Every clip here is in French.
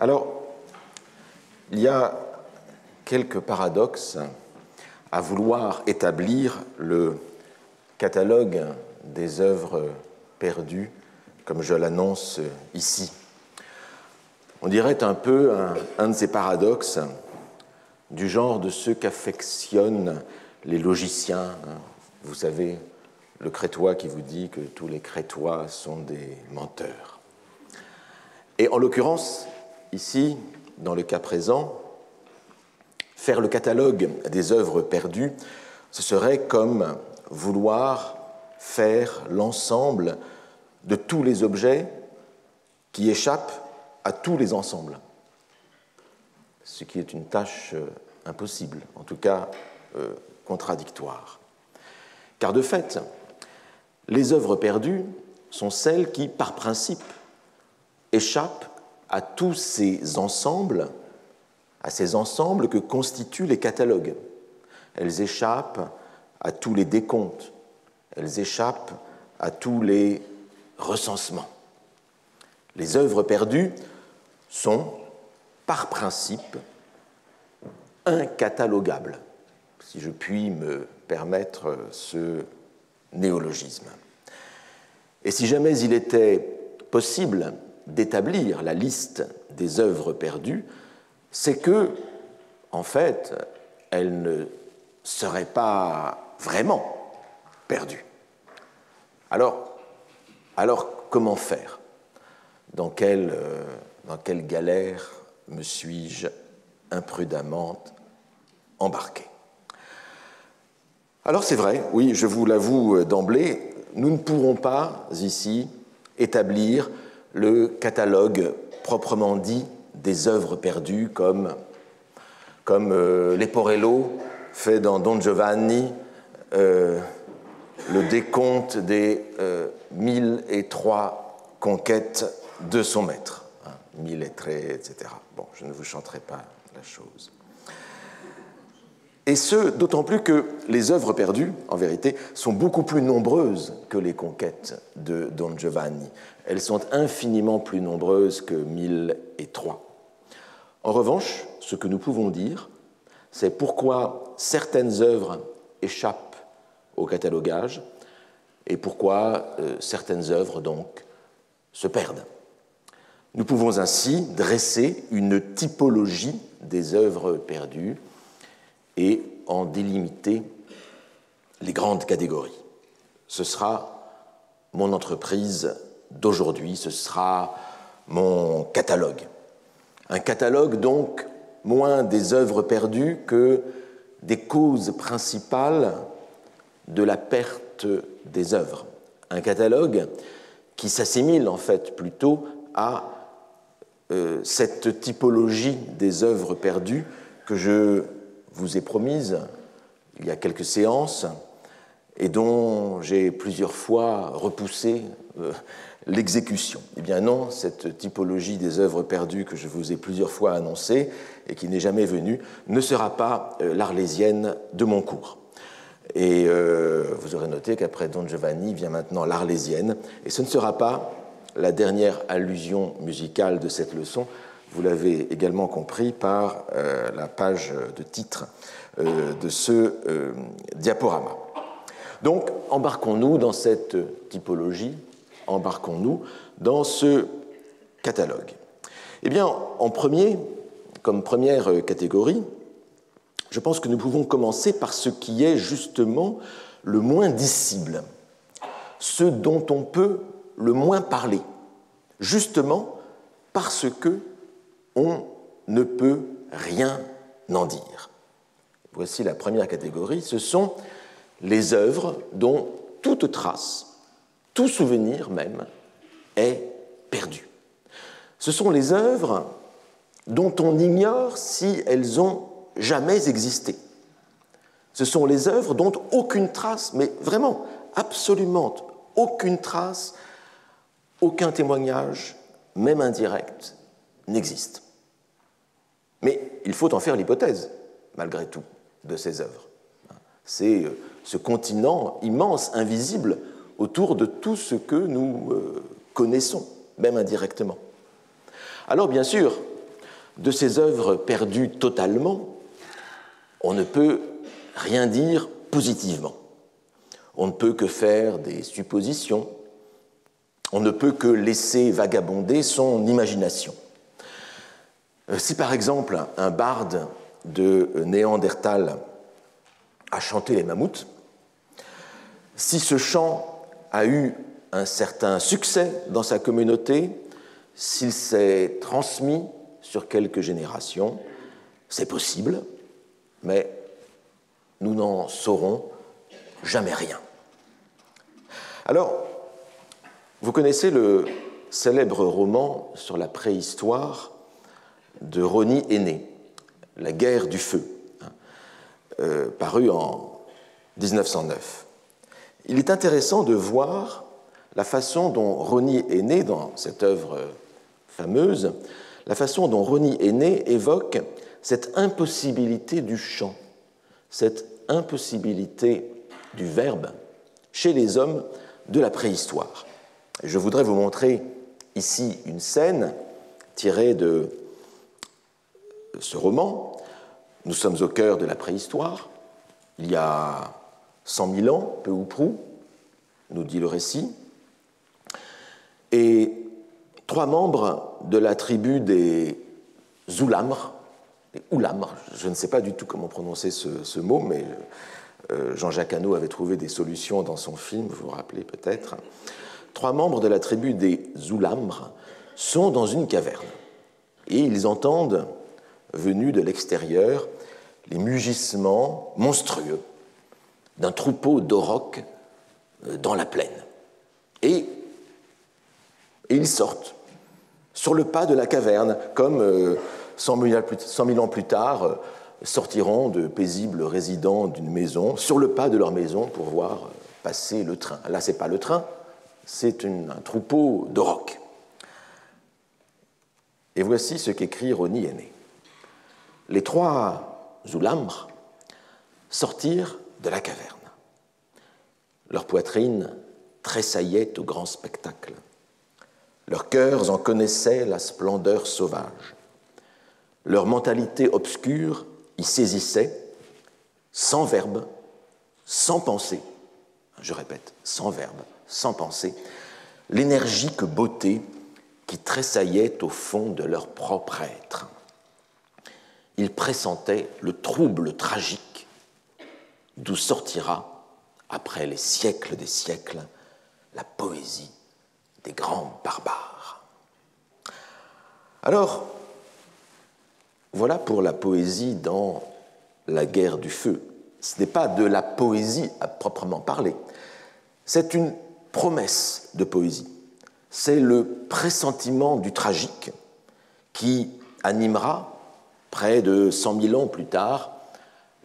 Alors, il y a quelques paradoxes à vouloir établir le catalogue des œuvres perdues, comme je l'annonce ici. On dirait un peu un de ces paradoxes du genre de ceux qu'affectionnent les logiciens. Vous savez, le crétois qui vous dit que tous les crétois sont des menteurs. Et en l'occurrence, ici, dans le cas présent, faire le catalogue des œuvres perdues, ce serait comme vouloir faire l'ensemble de tous les objets qui échappent à tous les ensembles, ce qui est une tâche impossible, en tout cas contradictoire. Car de fait, les œuvres perdues sont celles qui, par principe, échappent à tous ces ensembles que constituent les catalogues. Elles échappent à tous les décomptes, elles échappent à tous les recensements. Les œuvres perdues sont, par principe, incatalogables, si je puis me permettre ce néologisme. Et si jamais il était possible d'établir la liste des œuvres perdues, c'est que, en fait, elles ne seraient pas vraiment perdues. Alors comment faire ? Dans quelle galère me suis-je imprudemment embarqué ? Alors c'est vrai, oui, je vous l'avoue d'emblée, nous ne pourrons pas ici établir le catalogue proprement dit des œuvres perdues comme Leporello fait dans Don Giovanni le décompte des 1003 conquêtes de son maître, 1000 lettrés, etc. Bon, je ne vous chanterai pas la chose. Et ce, d'autant plus que les œuvres perdues, en vérité, sont beaucoup plus nombreuses que les conquêtes de Don Giovanni. Elles sont infiniment plus nombreuses que 1003. En revanche, ce que nous pouvons dire, c'est pourquoi certaines œuvres échappent au catalogage et pourquoi certaines œuvres, donc, se perdent. Nous pouvons ainsi dresser une typologie des œuvres perdues et en délimiter les grandes catégories. Ce sera mon entreprise d'aujourd'hui, ce sera mon catalogue. Un catalogue, donc, moins des œuvres perdues que des causes principales de la perte des œuvres. Un catalogue qui s'assimile, en fait, plutôt à cette typologie des œuvres perdues que je vous ai promise il y a quelques séances et dont j'ai plusieurs fois repoussé l'exécution. Eh bien non, cette typologie des œuvres perdues que je vous ai plusieurs fois annoncée et qui n'est jamais venue ne sera pas l'Arlésienne de mon cours. Et vous aurez noté qu'après Don Giovanni vient maintenant l'Arlésienne, et ce ne sera pas la dernière allusion musicale de cette leçon. Vous l'avez également compris par la page de titre de ce diaporama. Donc, embarquons-nous dans cette typologie, embarquons-nous dans ce catalogue. Eh bien, en premier, comme première catégorie, je pense que nous pouvons commencer par ce qui est justement le moins dissible, ce dont on peut le moins parler, justement parce que on ne peut rien en dire. Voici la première catégorie, ce sont les œuvres dont toute trace, tout souvenir même, est perdu. Ce sont les œuvres dont on ignore si elles ont jamais existé. Ce sont les œuvres dont aucune trace, mais vraiment, absolument aucune trace, aucun témoignage, même indirect, n'existe. Mais il faut en faire l'hypothèse, malgré tout, de ces œuvres. C'est ce continent immense, invisible, autour de tout ce que nous connaissons, même indirectement. Alors, bien sûr, de ces œuvres perdues totalement, on ne peut rien dire positivement. On ne peut que faire des suppositions, on ne peut que laisser vagabonder son imagination. Si par exemple un barde de Néandertal a chanté les mammouths, si ce chant a eu un certain succès dans sa communauté, s'il s'est transmis sur quelques générations, c'est possible, mais nous n'en saurons jamais rien. Alors, vous connaissez le célèbre roman sur la préhistoire de Rosny Aîné, La guerre du feu, paru en 1909. Il est intéressant de voir la façon dont Rosny Aîné, dans cette œuvre fameuse, la façon dont Rosny Aîné évoque cette impossibilité du chant, cette impossibilité du verbe chez les hommes de la préhistoire. Je voudrais vous montrer ici une scène tirée de ce roman. Nous sommes au cœur de la préhistoire. Il y a 100 000 ans, peu ou prou, nous dit le récit. Et 3 membres de la tribu des Oulamres, les Oulamres, je ne sais pas du tout comment prononcer ce mot, mais Jean-Jacques Hano avait trouvé des solutions dans son film, vous vous rappelez peut-être. 3 membres de la tribu des Oulamres sont dans une caverne et ils entendent, venus de l'extérieur, les mugissements monstrueux d'un troupeau d'aurochs dans la plaine. Et ils sortent sur le pas de la caverne, comme 100 000 ans plus tard sortiront de paisibles résidents d'une maison, sur le pas de leur maison pour voir passer le train. Là, ce n'est pas le train, c'est un troupeau d'aurochs. Et voici ce qu'écrit Rosny Aîné. Les 3 Oulamres sortirent de la caverne. Leur poitrine tressaillait au grand spectacle. Leurs cœurs en connaissaient la splendeur sauvage. Leur mentalité obscure y saisissait, sans verbe, sans pensée, je répète, sans verbe, sans pensée, l'énergique beauté qui tressaillait au fond de leur propre être. Ils pressentaient le trouble tragique d'où sortira, après les siècles des siècles, la poésie des grands barbares. Alors, voilà pour la poésie dans La guerre du feu. Ce n'est pas de la poésie à proprement parler, c'est une promesse de poésie. C'est le pressentiment du tragique qui animera, près de 100 000 ans plus tard,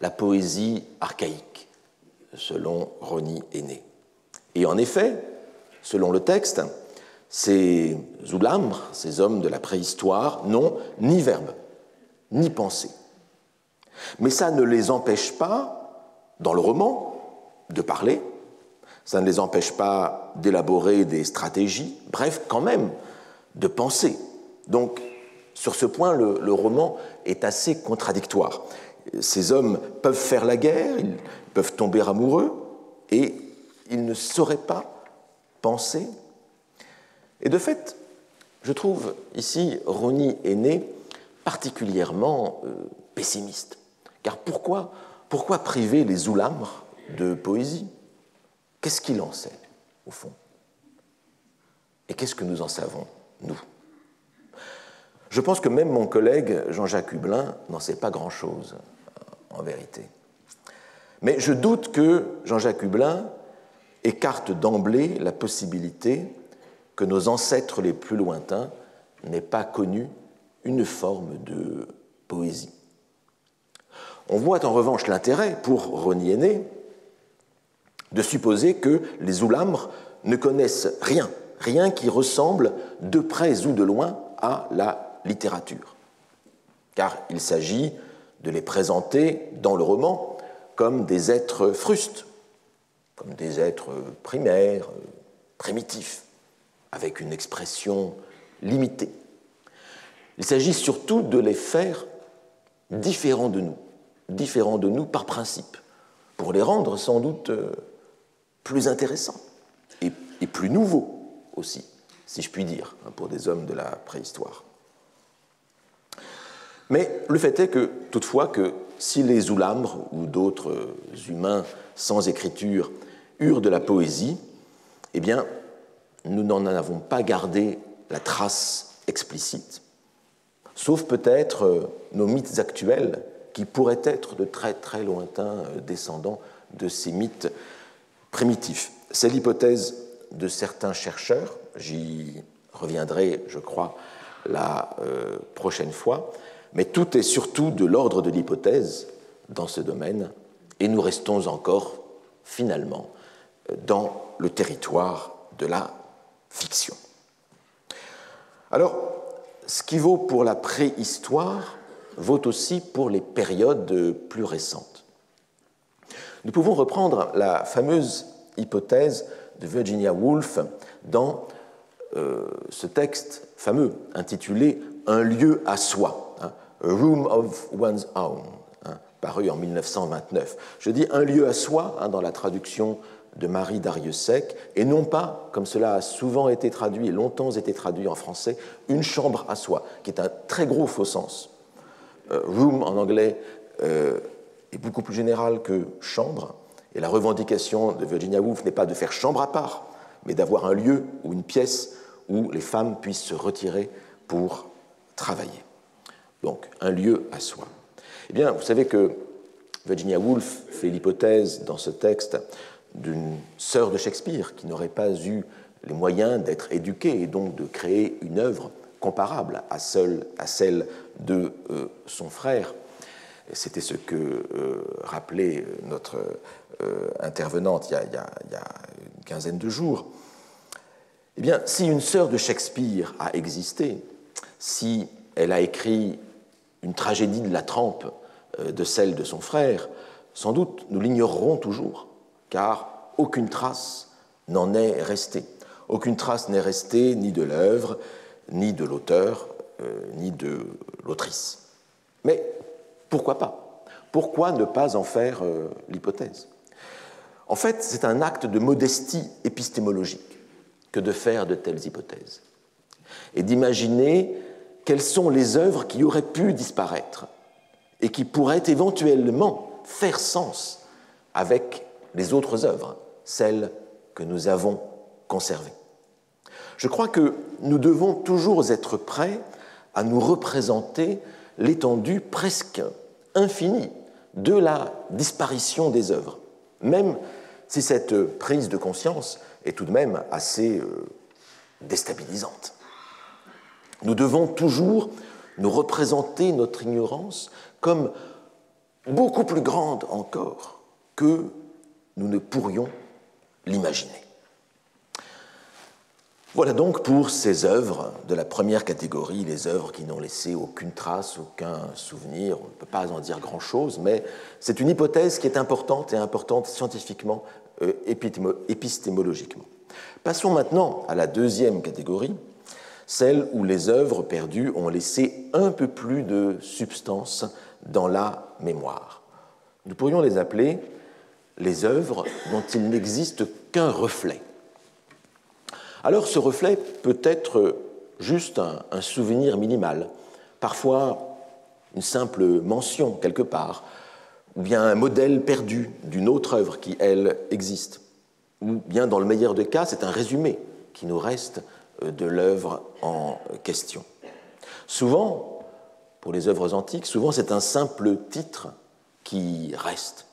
la poésie archaïque, selon Rosny Aîné. Et en effet, selon le texte, ces Oulamres, ces hommes de la préhistoire, n'ont ni verbe, ni pensée. Mais ça ne les empêche pas, dans le roman, de parler, ça ne les empêche pas d'élaborer des stratégies, bref, quand même, de penser. Donc, sur ce point, le roman est assez contradictoire. Ces hommes peuvent faire la guerre, ils peuvent tomber amoureux, et ils ne sauraient pas penser. Et de fait, je trouve ici Rosny Aîné particulièrement pessimiste. Car pourquoi priver les Oulamres de poésie? Qu'est-ce qu'il en sait, au fond? Et qu'est-ce que nous en savons, nous? Je pense que même mon collègue Jean-Jacques Hublin n'en sait pas grand-chose, en vérité. Mais je doute que Jean-Jacques Hublin écarte d'emblée la possibilité que nos ancêtres les plus lointains n'aient pas connu une forme de poésie. On voit en revanche l'intérêt, pour Rosny Aîné, de supposer que les Oulamres ne connaissent rien qui ressemble de près ou de loin à la littérature. Car il s'agit de les présenter dans le roman comme des êtres frustes, comme des êtres primaires, primitifs, avec une expression limitée. Il s'agit surtout de les faire différents de nous par principe, pour les rendre sans doute plus intéressants et plus nouveaux aussi, si je puis dire, pour des hommes de la préhistoire. Mais le fait est que, toutefois, que si les Oulamres ou d'autres humains sans écriture eurent de la poésie, eh bien, nous n'en avons pas gardé la trace explicite, sauf peut-être nos mythes actuels qui pourraient être de très très lointains descendants de ces mythes primitifs. C'est l'hypothèse de certains chercheurs, j'y reviendrai, je crois, la prochaine fois, mais tout est surtout de l'ordre de l'hypothèse dans ce domaine, et nous restons encore, finalement, dans le territoire de la fiction. Alors, ce qui vaut pour la préhistoire vaut aussi pour les périodes plus récentes. Nous pouvons reprendre la fameuse hypothèse de Virginia Woolf dans ce texte fameux intitulé « Un lieu à soi », A Room of One's Own, paru en 1929. Je dis « un lieu à soi » dans la traduction de Marie Dariussec, et non pas, comme cela a souvent été traduit et longtemps été traduit en français, une chambre à soi, qui est un très gros faux sens. Room en anglais est beaucoup plus général que chambre, et la revendication de Virginia Woolf n'est pas de faire chambre à part, mais d'avoir un lieu ou une pièce où les femmes puissent se retirer pour travailler. Donc, un lieu à soi. Eh bien, vous savez que Virginia Woolf fait l'hypothèse dans ce texte d'une sœur de Shakespeare qui n'aurait pas eu les moyens d'être éduquée et donc de créer une œuvre comparable à celle de son frère. C'était ce que rappelait notre intervenante il y a une quinzaine de jours. Eh bien, si une sœur de Shakespeare a existé, si elle a écrit une tragédie de la trempe de celle de son frère, sans doute nous l'ignorerons toujours, car aucune trace n'en est restée. Aucune trace n'est restée ni de l'œuvre, ni de l'auteur, ni de l'autrice. Mais pourquoi pas? Pourquoi ne pas en faire l'hypothèse? En fait, c'est un acte de modestie épistémologique que de faire de telles hypothèses et d'imaginer quelles sont les œuvres qui auraient pu disparaître et qui pourraient éventuellement faire sens avec les autres œuvres, celles que nous avons conservées. Je crois que nous devons toujours être prêts à nous représenter l'étendue presque infinie de la disparition des œuvres, même si cette prise de conscience est tout de même assez déstabilisante. Nous devons toujours nous représenter notre ignorance comme beaucoup plus grande encore que nous ne pourrions l'imaginer. Voilà donc pour ces œuvres de la première catégorie, les œuvres qui n'ont laissé aucune trace, aucun souvenir. On ne peut pas en dire grand-chose, mais c'est une hypothèse qui est importante et importante scientifiquement, épistémologiquement. Passons maintenant à la deuxième catégorie, celle où les œuvres perdues ont laissé un peu plus de substance dans la mémoire. Nous pourrions les appeler les œuvres dont il n'existe qu'un reflet. Alors ce reflet peut être juste un souvenir minimal, parfois une simple mention quelque part, ou bien un modèle perdu d'une autre œuvre qui, elle, existe, ou bien dans le meilleur des cas, c'est un résumé qui nous reste de l'œuvre en question. Souvent, pour les œuvres antiques, souvent c'est un simple titre qui reste.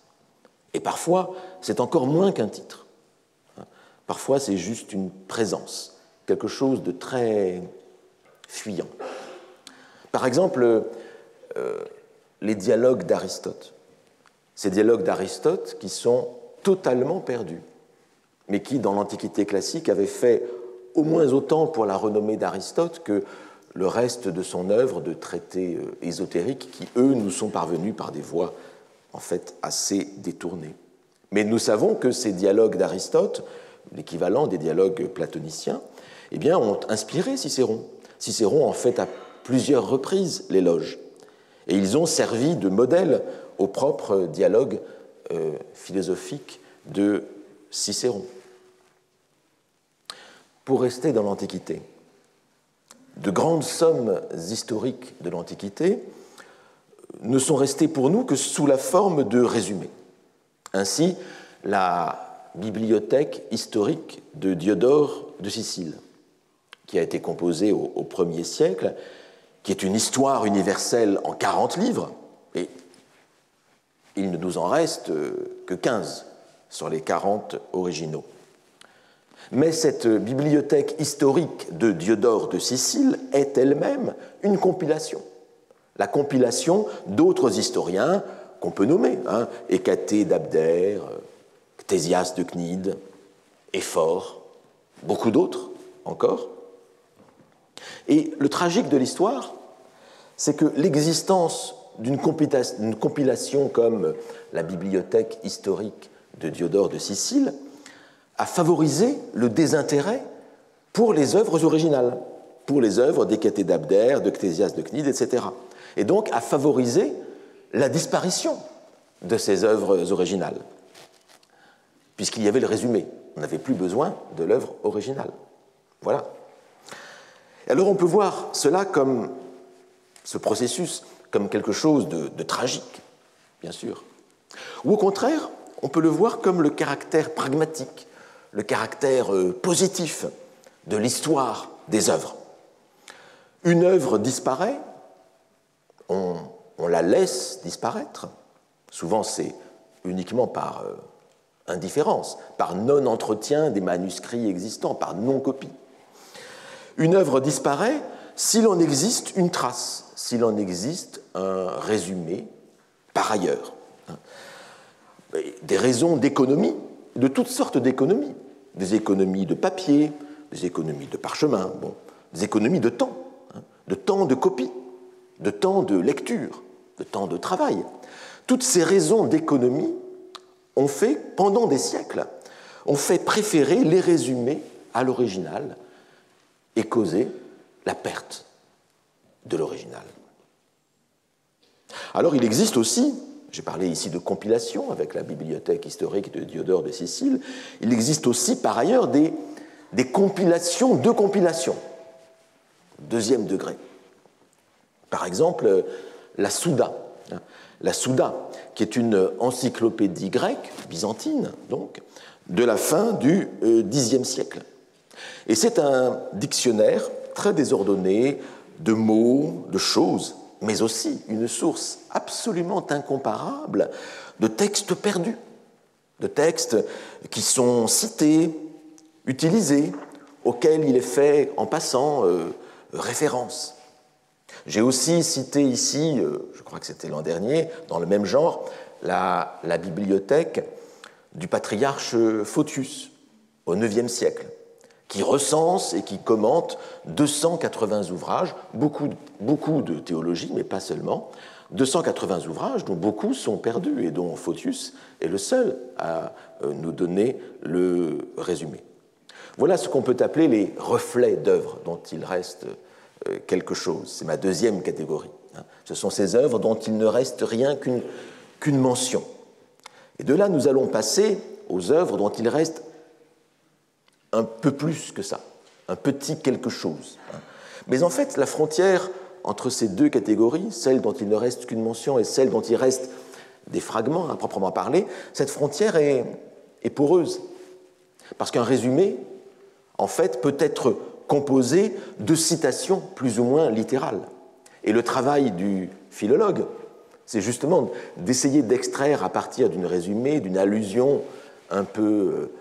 Et parfois, c'est encore moins qu'un titre. Parfois, c'est juste une présence, quelque chose de très fuyant. Par exemple, les dialogues d'Aristote. Ces dialogues d'Aristote qui sont totalement perdus, mais qui, dans l'Antiquité classique, avaient fait au moins autant pour la renommée d'Aristote que le reste de son œuvre de traités ésotériques qui, eux, nous sont parvenus par des voies en fait assez détournées. Mais nous savons que ces dialogues d'Aristote, l'équivalent des dialogues platoniciens, eh bien, ont inspiré Cicéron. Cicéron, en fait, a plusieurs reprises l'éloge. Et ils ont servi de modèle au propre dialogue philosophique de Cicéron. Pour rester dans l'Antiquité, de grandes sommes historiques de l'Antiquité ne sont restées pour nous que sous la forme de résumés. Ainsi, la bibliothèque historique de Diodore de Sicile, qui a été composée au 1er siècle, qui est une histoire universelle en 40 livres, et il ne nous en reste que 15 sur les 40 originaux. Mais cette bibliothèque historique de Diodore de Sicile est elle-même une compilation. La compilation d'autres historiens qu'on peut nommer, Hécatée d'Abdère, Ctésias de Cnide, Éphore, beaucoup d'autres encore. Et le tragique de l'histoire, c'est que l'existence d'une compilation comme la bibliothèque historique de Diodore de Sicile a favorisé le désintérêt pour les œuvres originales, pour les œuvres d'Hécatée d'Abdère, de Ctésias de Cnide, etc. Et donc a favorisé la disparition de ces œuvres originales, puisqu'il y avait le résumé. On n'avait plus besoin de l'œuvre originale. Voilà. Et alors on peut voir cela comme, ce processus, comme quelque chose de tragique, bien sûr. Ou au contraire, on peut le voir comme le caractère pragmatique, le caractère positif de l'histoire des œuvres. Une œuvre disparaît, on la laisse disparaître. Souvent, c'est uniquement par indifférence, par non-entretien des manuscrits existants, par non-copie. Une œuvre disparaît s'il en existe une trace, s'il en existe un résumé par ailleurs. Des raisons d'économie, de toutes sortes d'économies, des économies de papier, des économies de parchemin, des économies de temps de copie, de temps de lecture, de temps de travail. Toutes ces raisons d'économie ont fait, pendant des siècles, ont fait préférer les résumés à l'original et causé la perte de l'original. Alors il existe aussi, j'ai parlé ici de compilation avec la bibliothèque historique de Diodore de Sicile, il existe aussi par ailleurs des compilations de compilations, deuxième degré. Par exemple, la Souda. La Souda, qui est une encyclopédie grecque, byzantine, donc, de la fin du Xe siècle. Et c'est un dictionnaire très désordonné de mots, de choses, mais aussi une source absolument incomparable de textes perdus, de textes qui sont cités, utilisés, auxquels il est fait, en passant, référence. J'ai aussi cité ici, je crois que c'était l'an dernier, dans le même genre, la bibliothèque du patriarche Photius, au IXe siècle, qui recense et qui commente 280 ouvrages, beaucoup de théologie, mais pas seulement, 280 ouvrages dont beaucoup sont perdus et dont Photius est le seul à nous donner le résumé. Voilà ce qu'on peut appeler les reflets d'œuvres dont il reste quelque chose. C'est ma deuxième catégorie. Ce sont ces œuvres dont il ne reste rien qu'une mention. Et de là, nous allons passer aux œuvres dont il reste un peu plus que ça, un petit quelque chose. Mais en fait, la frontière entre ces deux catégories, celle dont il ne reste qu'une mention et celle dont il reste des fragments à proprement parler, cette frontière est poreuse. Parce qu'un résumé, en fait, peut être composé de citations plus ou moins littérales. Et le travail du philologue, c'est justement d'essayer d'extraire à partir d'une résumé, d'une allusion un peu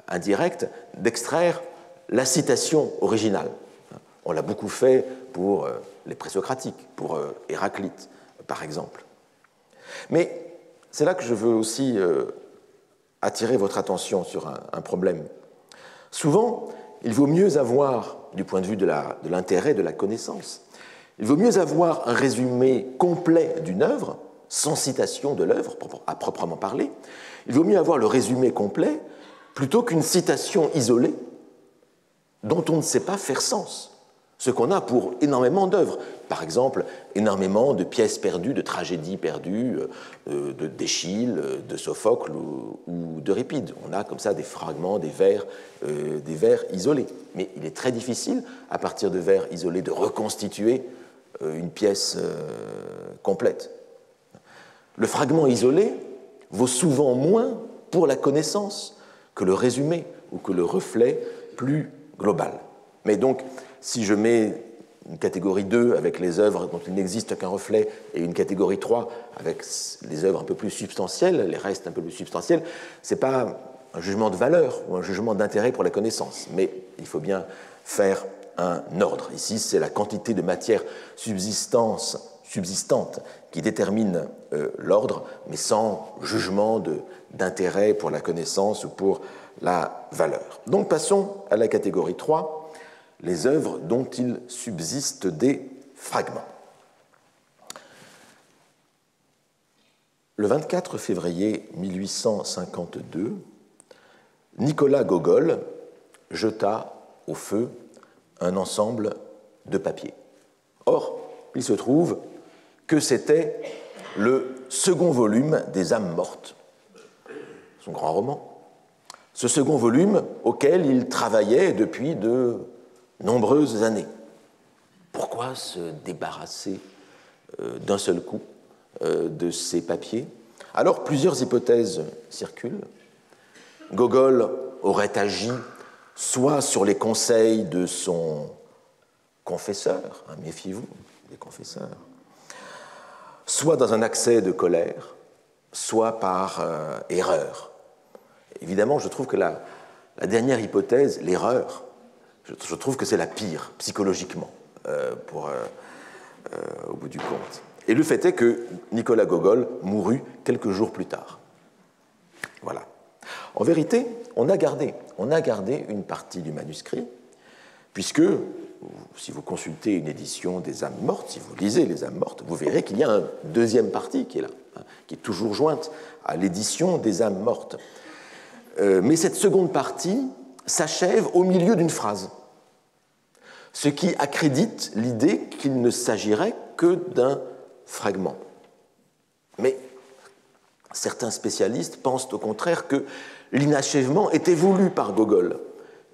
indirecte, d'extraire la citation originale. On l'a beaucoup fait pour les présocratiques, pour Héraclite, par exemple. Mais c'est là que je veux aussi attirer votre attention sur un problème. Souvent, il vaut mieux avoir, du point de vue de l'intérêt de la connaissance, il vaut mieux avoir un résumé complet d'une œuvre, sans citation de l'œuvre, à proprement parler. Il vaut mieux avoir le résumé complet plutôt qu'une citation isolée dont on ne sait pas faire sens. Ce qu'on a pour énormément d'œuvres. Par exemple, énormément de pièces perdues, de tragédies perdues, d'Échille, de Sophocle ou d'Euripide. On a comme ça des fragments, des vers isolés. Mais il est très difficile, à partir de vers isolés, de reconstituer une pièce complète. Le fragment isolé vaut souvent moins pour la connaissance que le résumé ou que le reflet plus global. Mais donc, si je mets une catégorie 2 avec les œuvres dont il n'existe qu'un reflet et une catégorie 3 avec les œuvres un peu plus substantielles, les restes un peu plus substantiels, ce n'est pas un jugement de valeur ou un jugement d'intérêt pour la connaissance, mais il faut bien faire un ordre. Ici, c'est la quantité de matière subsistante qui détermine l'ordre, mais sans jugement d'intérêt pour la connaissance ou pour la valeur. Donc passons à la catégorie 3, les œuvres dont il subsiste des fragments. Le 24 février 1852, Nicolas Gogol jeta au feu un ensemble de papiers. Or, il se trouve que c'était le second volume des âmes mortes, son grand roman. Ce second volume auquel il travaillait depuis de nombreuses années. Pourquoi se débarrasser d'un seul coup de ces papiers? Alors, plusieurs hypothèses circulent. Gogol aurait agi soit sur les conseils de son confesseur, méfiez-vous des confesseurs, soit dans un accès de colère, soit par erreur. Évidemment, je trouve que la dernière hypothèse, l'erreur, je trouve que c'est la pire, psychologiquement, au bout du compte. Et le fait est que Nicolas Gogol mourut quelques jours plus tard. Voilà. En vérité, on a gardé une partie du manuscrit, puisque, si vous consultez une édition des âmes mortes, si vous lisez les âmes mortes, vous verrez qu'il y a une deuxième partie qui est là, qui est toujours jointe à l'édition des âmes mortes. Mais cette seconde partie s'achève au milieu d'une phrase, ce qui accrédite l'idée qu'il ne s'agirait que d'un fragment. Mais certains spécialistes pensent au contraire que l'inachèvement était voulu par Gogol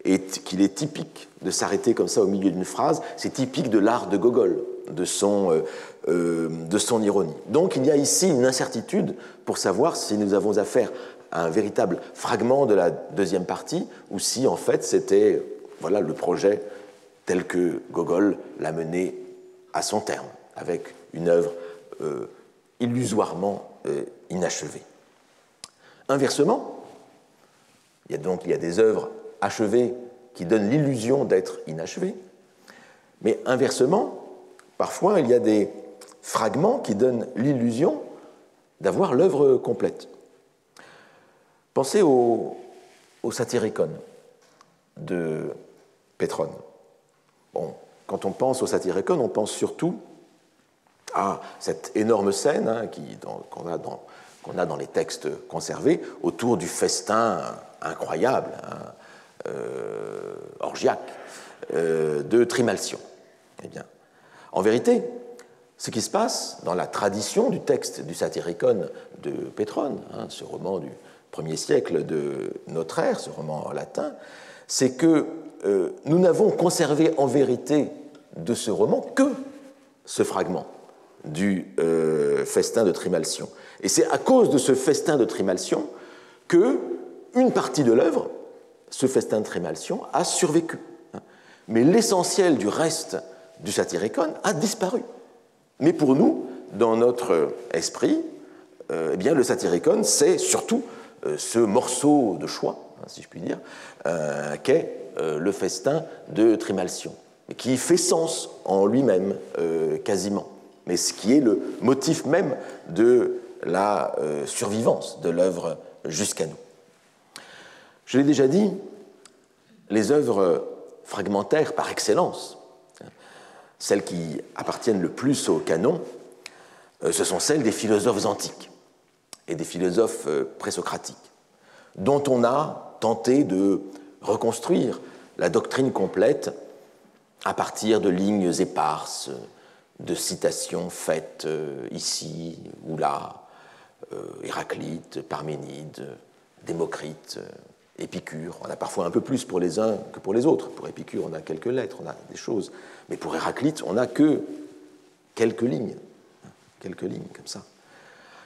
et qu'il est typique de s'arrêter comme ça au milieu d'une phrase. C'est typique de l'art de Gogol, de son ironie. Donc il y a ici une incertitude pour savoir si nous avons affaire à un véritable fragment de la deuxième partie ou si en fait c'était le projet tel que Gogol l'a mené à son terme, avec une œuvre illusoirement inachevée. Inversement, il y a des œuvres achevées qui donnent l'illusion d'être inachevées, mais inversement, parfois il y a des fragments qui donnent l'illusion d'avoir l'œuvre complète. Pensez au Satyricon de Pétrone. Bon, quand on pense au Satyricon, on pense surtout à cette énorme scène qu'on a dans les textes conservés autour du festin incroyable, orgiaque, de Trimalcion. Eh bien, en vérité, ce qui se passe dans la tradition du texte du Satyricon de Pétrone, ce roman du 1er siècle de notre ère, ce roman en latin, c'est que nous n'avons conservé en vérité de ce roman que ce fragment du festin de Trimalcion. Et c'est à cause de ce festin de Trimalcion que une partie de l'œuvre, ce festin de Trimalcion, a survécu. Mais l'essentiel du reste du Satyricon a disparu. Mais pour nous, dans notre esprit, eh bien, le Satyricon, c'est surtout ce morceau de choix, si je puis dire, qu'est le festin de Trimalcion, qui fait sens en lui-même quasiment, mais ce qui est le motif même de la survivance de l'œuvre jusqu'à nous. Je l'ai déjà dit, les œuvres fragmentaires par excellence, celles qui appartiennent le plus au canon, ce sont celles des philosophes antiques et des philosophes présocratiques, dont on a tenté de reconstruire la doctrine complète à partir de lignes éparses, de citations faites ici ou là, Héraclite, Parménide, Démocrite, Épicure. On a parfois un peu plus pour les uns que pour les autres. Pour Épicure, on a quelques lettres, on a des choses. Mais pour Héraclite, on n'a que quelques lignes comme ça.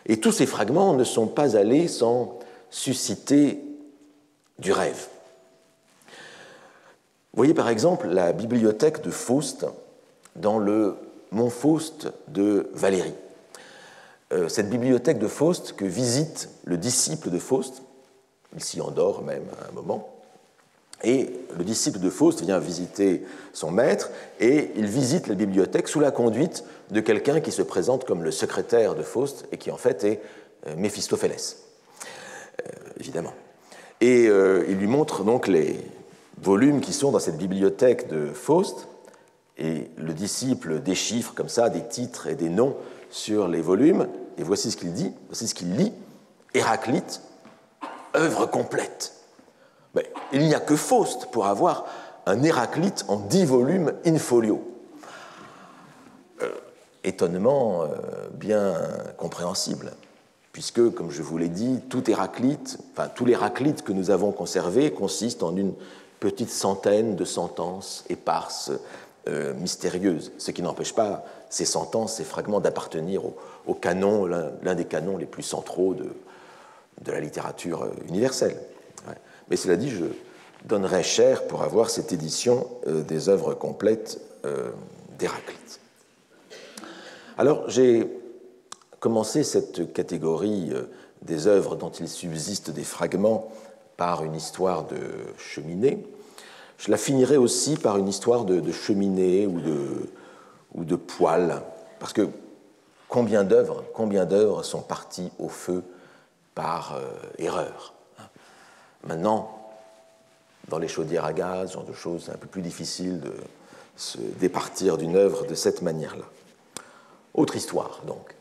Et tous ces fragments ne sont pas allés sans susciter du rêve. Vous voyez par exemple la bibliothèque de Faust dans le Mont Faust de Valérie. Cette bibliothèque de Faust que visite le disciple de Faust, il s'y endort même à un moment, et le disciple de Faust vient visiter son maître et il visite la bibliothèque sous la conduite de quelqu'un qui se présente comme le secrétaire de Faust et qui en fait est Méphistophélès, évidemment. Et il lui montre donc les volumes qui sont dans cette bibliothèque de Faust et le disciple déchiffre comme ça des titres et des noms sur les volumes et voici ce qu'il dit, voici ce qu'il lit: Héraclite, œuvre complète. Mais il n'y a que Faust pour avoir un Héraclite en 10 volumes in folio. Étonnement bien compréhensible, puisque, comme je vous l'ai dit, tout l'Héraclite que nous avons conservé consiste en une petite centaine de sentences éparses, mystérieuses, ce qui n'empêche pas ces sentences, ces fragments d'appartenir au canon, l'un des canons les plus centraux de la littérature universelle. Ouais. Mais cela dit, je donnerais cher pour avoir cette édition des œuvres complètes d'Héraclite. Alors, j'ai commencé cette catégorie des œuvres dont il subsiste des fragments par une histoire de cheminée. Je la finirai aussi par une histoire de cheminée ou de poêle, parce que combien d'œuvres sont parties au feu par erreur. Maintenant, dans les chaudières à gaz, ce genre de choses, c'est un peu plus difficile de se départir d'une œuvre de cette manière-là. Autre histoire, donc.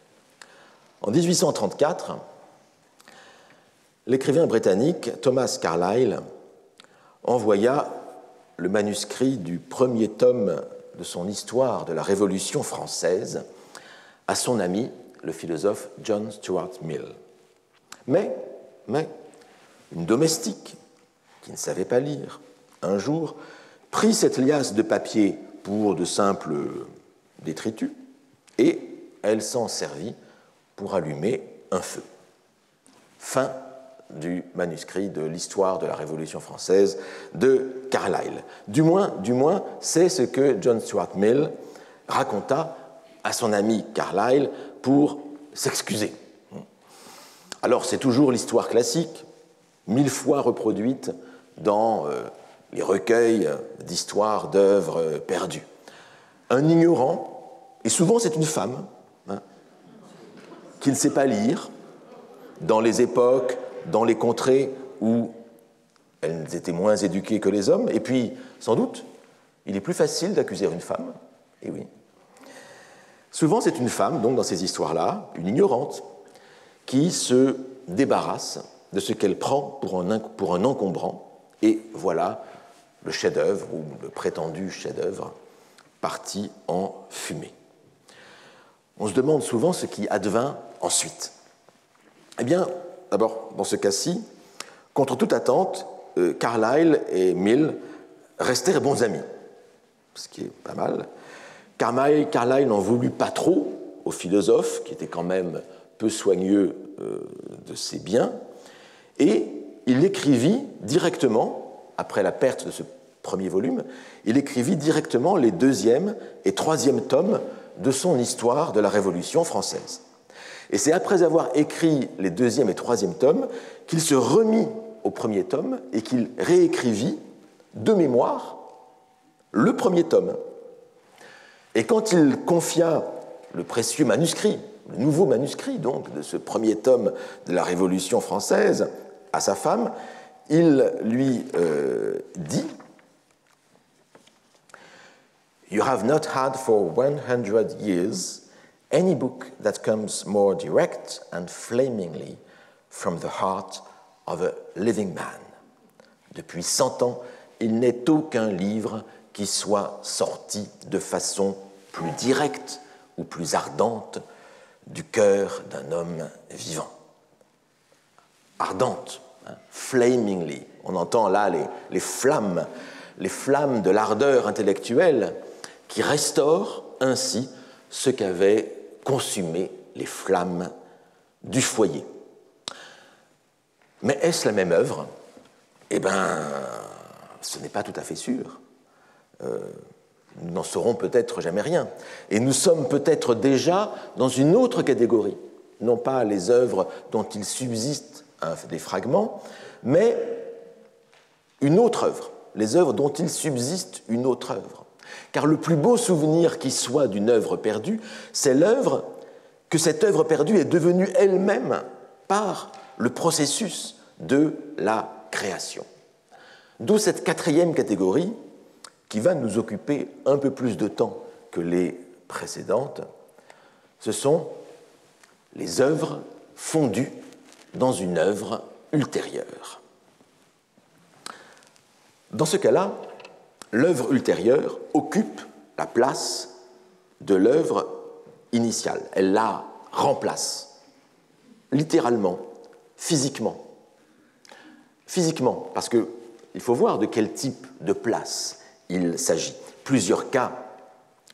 En 1834, l'écrivain britannique Thomas Carlyle envoya le manuscrit du premier tome de son histoire de la Révolution française à son ami, le philosophe John Stuart Mill. Mais une domestique qui ne savait pas lire, un jour, prit cette liasse de papier pour de simples détritus et elle s'en servit pour allumer un feu. Fin du manuscrit de l'histoire de la Révolution française de Carlyle. Du moins, c'est ce que John Stuart Mill raconta à son ami Carlyle pour s'excuser. Alors, c'est toujours l'histoire classique, 1000 fois reproduite dans les recueils d'histoires d'œuvres perdues. Un ignorant, et souvent c'est une femme, qui ne sait pas lire, dans les époques, dans les contrées où elles étaient moins éduquées que les hommes, et puis, sans doute, il est plus facile d'accuser une femme, et oui. Souvent, c'est une femme, donc dans ces histoires-là, une ignorante, qui se débarrasse de ce qu'elle prend pour un encombrant, et voilà le chef-d'œuvre, ou le prétendu chef-d'œuvre, parti en fumée. On se demande souvent ce qui advint ensuite. Eh bien, d'abord, dans ce cas-ci, contre toute attente, Carlyle et Mill restèrent bons amis, ce qui est pas mal. Carlyle n'en voulut pas trop au philosophe, qui était quand même peu soigneux de ses biens, et il écrivit directement, après la perte de ce premier volume, il écrivit directement les 2e et 3e tomes de son histoire de la Révolution française. Et c'est après avoir écrit les 2e et 3e tomes qu'il se remit au premier tome et qu'il réécrivit de mémoire le premier tome. Et quand il confia le précieux manuscrit, le nouveau manuscrit donc de ce premier tome de la Révolution française à sa femme, il lui dit « You have not had for 100 years any book that comes more direct and flamingly from the heart of a living man. » Depuis 100 ans, il n'est aucun livre qui soit sorti de façon plus directe ou plus ardente du cœur d'un homme vivant. Ardente, hein, flamingly. On entend là les flammes de l'ardeur intellectuelle qui restaurent ainsi ce qu'avaient consumé les flammes du foyer. Mais est-ce la même œuvre? Eh bien, ce n'est pas tout à fait sûr. Nous n'en saurons peut-être jamais rien. Et nous sommes peut-être déjà dans une autre catégorie, non pas les œuvres dont il subsiste des fragments, mais une autre œuvre, les œuvres dont il subsiste une autre œuvre. Car le plus beau souvenir qui soit d'une œuvre perdue, c'est l'œuvre que cette œuvre perdue est devenue elle-même par le processus de la création. D'où cette quatrième catégorie qui va nous occuper un peu plus de temps que les précédentes. Ce sont les œuvres fondues dans une œuvre ultérieure. Dans ce cas-là, l'œuvre ultérieure occupe la place de l'œuvre initiale. Elle la remplace, littéralement, physiquement. Physiquement, parce qu'il faut voir de quel type de place il s'agit. Plusieurs cas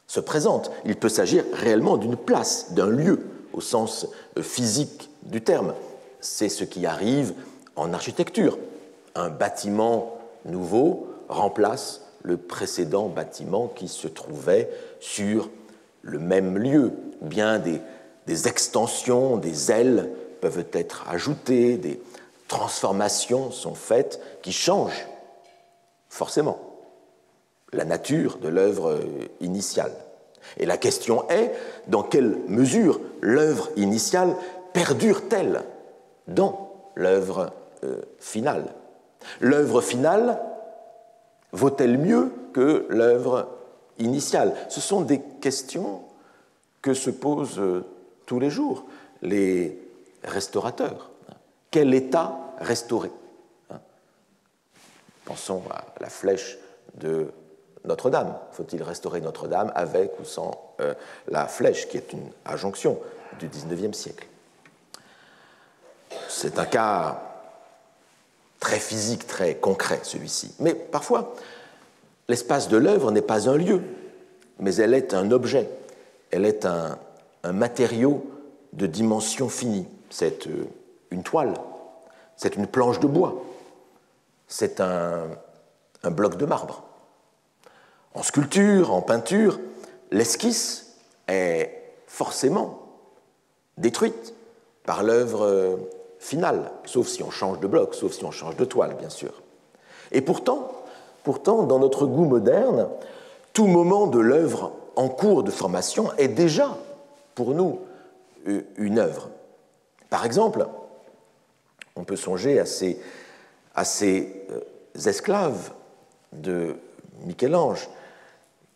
se présentent. Il peut s'agir réellement d'une place, d'un lieu, au sens physique du terme. C'est ce qui arrive en architecture. Un bâtiment nouveau remplace le précédent bâtiment qui se trouvait sur le même lieu. Ou bien des extensions, des ailes peuvent être ajoutées, des transformations sont faites qui changent forcément la nature de l'œuvre initiale. Et la question est, dans quelle mesure l'œuvre initiale perdure-t-elle dans l'œuvre finale? L'œuvre finale vaut-elle mieux que l'œuvre initiale? Ce sont des questions que se posent tous les jours les restaurateurs. Quel état restaurer? Pensons à la flèche de Notre-Dame. Faut-il restaurer Notre-Dame avec ou sans la flèche, qui est une injonction du XIXe siècle? C'est un cas très physique, très concret, celui-ci. Mais parfois, l'espace de l'œuvre n'est pas un lieu, mais elle est un objet, elle est un matériau de dimension finie. C'est une toile, c'est une planche de bois, c'est un bloc de marbre. En sculpture, en peinture, l'esquisse est forcément détruite par l'œuvre finale, sauf si on change de bloc, sauf si on change de toile, bien sûr. Et pourtant, dans notre goût moderne, tout moment de l'œuvre en cours de formation est déjà, pour nous, une œuvre. Par exemple, on peut songer à ces esclaves de Michel-Ange